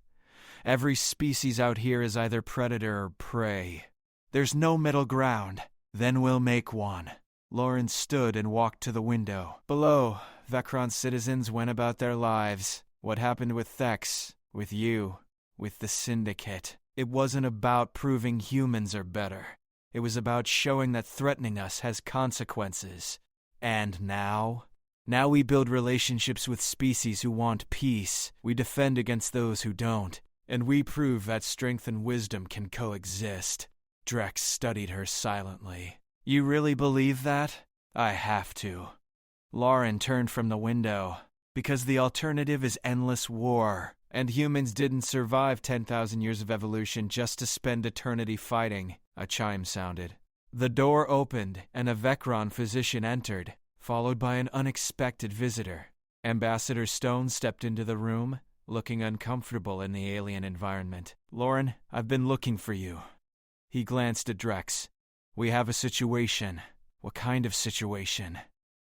"Every species out here is either predator or prey. There's no middle ground. Then we'll make one." Lauren stood and walked to the window. Below, Vecron citizens went about their lives. What happened with Thex, with you, with the Syndicate? It wasn't about proving humans are better. It was about showing that threatening us has consequences. And now? Now we build relationships with species who want peace. We defend against those who don't. And we prove that strength and wisdom can coexist. Drex studied her silently. "You really believe that?" "I have to." Lauren turned from the window. "Because the alternative is endless war. And humans didn't survive 10,000 years of evolution just to spend eternity fighting." A chime sounded. The door opened, and a Vecron physician entered, followed by an unexpected visitor. Ambassador Stone stepped into the room, looking uncomfortable in the alien environment. "Lauren, I've been looking for you." He glanced at Drex. "We have a situation." "What kind of situation?"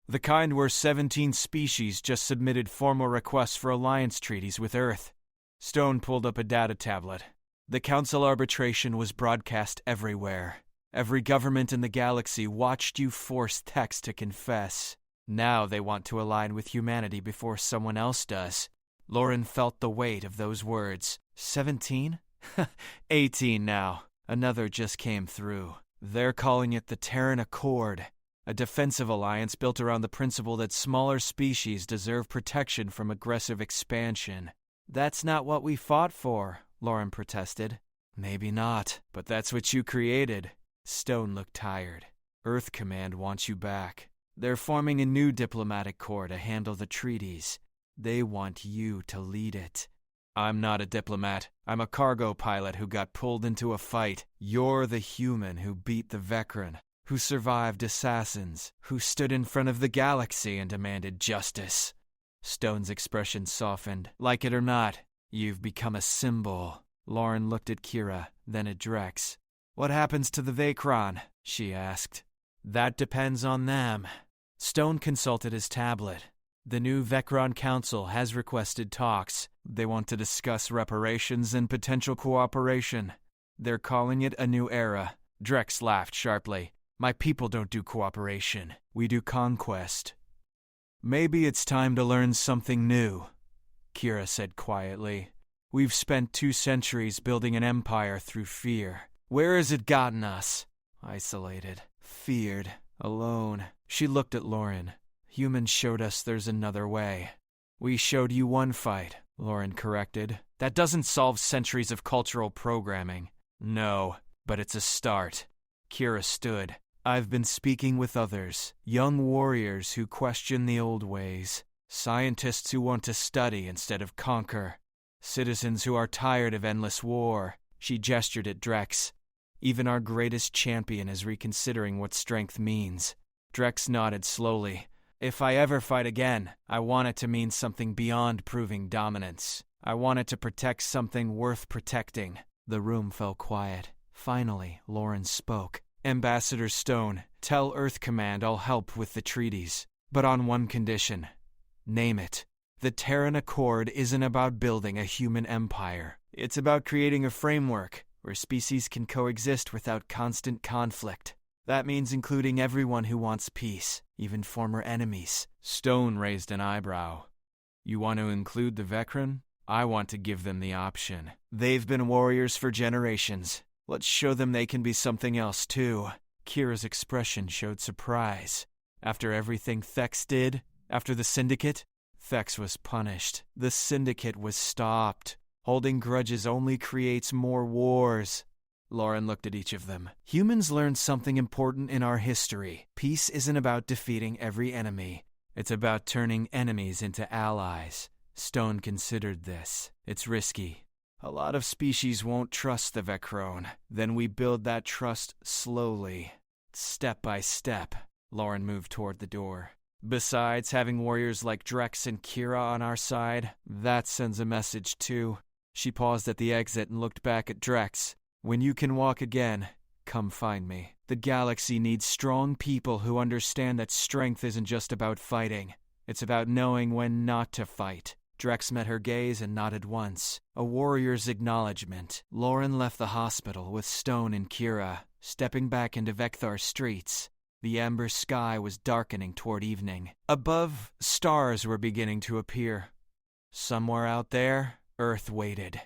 "The kind where 17 species just submitted formal requests for alliance treaties with Earth. Stone pulled up a data tablet. The council arbitration was broadcast everywhere. Every government in the galaxy watched you force Thex to confess. Now they want to align with humanity before someone else does. Lauren felt the weight of those words. 17? 18 now. Another just came through. They're calling it the Terran Accord, a defensive alliance built around the principle that smaller species deserve protection from aggressive expansion. That's not what we fought for, Lauren protested. Maybe not, but that's what you created. Stone looked tired. Earth Command wants you back. They're forming a new diplomatic corps to handle the treaties. They want you to lead it. I'm not a diplomat. I'm a cargo pilot who got pulled into a fight. You're the human who beat the Vecran, who survived assassins, who stood in front of the galaxy and demanded justice. Stone's expression softened. Like it or not, you've become a symbol. Lauren looked at Kira, then at Drex. What happens to the Vecran? She asked. That depends on them. Stone consulted his tablet. The new Vecran Council has requested talks. They want to discuss reparations and potential cooperation. They're calling it a new era. Drex laughed sharply. My people don't do cooperation. We do conquest. Maybe it's time to learn something new, Kira said quietly. We've spent 2 centuries building an empire through fear. Where has it gotten us? Isolated, feared, alone. She looked at Lauren. Humans showed us there's another way. We showed you one fight, Lauren corrected. That doesn't solve centuries of cultural programming. No, but it's a start. Kira stood. I've been speaking with others, young warriors who question the old ways, scientists who want to study instead of conquer, citizens who are tired of endless war. She gestured at Drex. Even our greatest champion is reconsidering what strength means. Drex nodded slowly. If I ever fight again, I want it to mean something beyond proving dominance. I want it to protect something worth protecting. The room fell quiet. Finally, Lauren spoke. Ambassador Stone, tell Earth Command I'll help with the treaties. But on one condition. Name it. The Terran Accord isn't about building a human empire. It's about creating a framework where species can coexist without constant conflict. That means including everyone who wants peace, even former enemies. Stone raised an eyebrow. You want to include the Vecran? I want to give them the option. They've been warriors for generations. Let's show them they can be something else too. Kira's expression showed surprise. After everything Thex did, after the Syndicate, Thex was punished. The Syndicate was stopped. Holding grudges only creates more wars. Lauren looked at each of them. Humans learned something important in our history. Peace isn't about defeating every enemy. It's about turning enemies into allies. Stone considered this. It's risky. A lot of species won't trust the Vecron. Then we build that trust slowly. Step by step. Lauren moved toward the door. Besides, having warriors like Drex and Kira on our side, that sends a message too. She paused at the exit and looked back at Drex. When you can walk again, come find me. The galaxy needs strong people who understand that strength isn't just about fighting. It's about knowing when not to fight. Drex met her gaze and nodded once. A warrior's acknowledgement. Lauren left the hospital with Stone and Kira, stepping back into Vecthar streets. The amber sky was darkening toward evening. Above, stars were beginning to appear. Somewhere out there, Earth waited.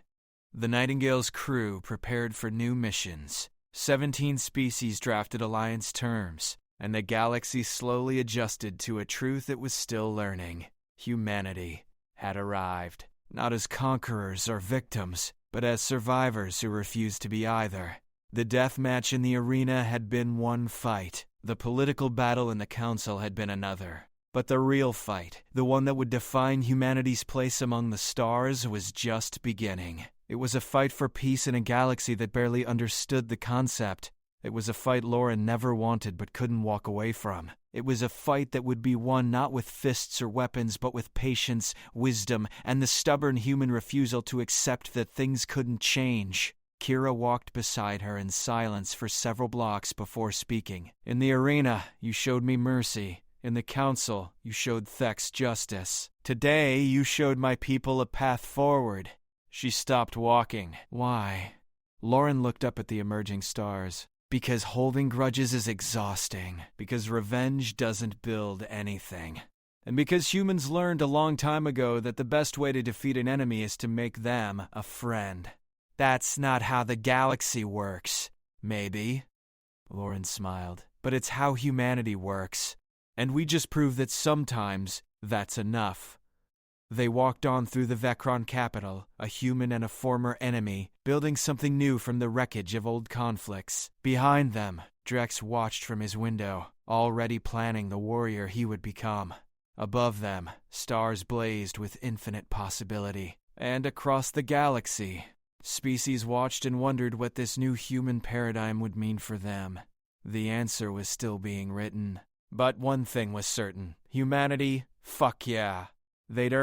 The Nightingale's crew prepared for new missions. 17 species drafted alliance terms, and the galaxy slowly adjusted to a truth it was still learning. Humanity had arrived, not as conquerors or victims, but as survivors who refused to be either. The death match in the arena had been one fight. The political battle in the council had been another. But the real fight, the one that would define humanity's place among the stars, was just beginning. It was a fight for peace in a galaxy that barely understood the concept. It was a fight Lauren never wanted but couldn't walk away from. It was a fight that would be won not with fists or weapons, but with patience, wisdom, and the stubborn human refusal to accept that things couldn't change. Kira walked beside her in silence for several blocks before speaking. In the arena, you showed me mercy. In the council, you showed Thex justice. Today, you showed my people a path forward. She stopped walking. Why? Lauren looked up at the emerging stars. Because holding grudges is exhausting. Because revenge doesn't build anything. And because humans learned a long time ago that the best way to defeat an enemy is to make them a friend. That's not how the galaxy works. Maybe. Lauren smiled. But it's how humanity works. And we just proved that sometimes that's enough. They walked on through the Vecron capital, a human and a former enemy, building something new from the wreckage of old conflicts. Behind them, Drex watched from his window, already planning the warrior he would become. Above them, stars blazed with infinite possibility. And across the galaxy, species watched and wondered what this new human paradigm would mean for them. The answer was still being written. But one thing was certain. Humanity, fuck yeah. They'd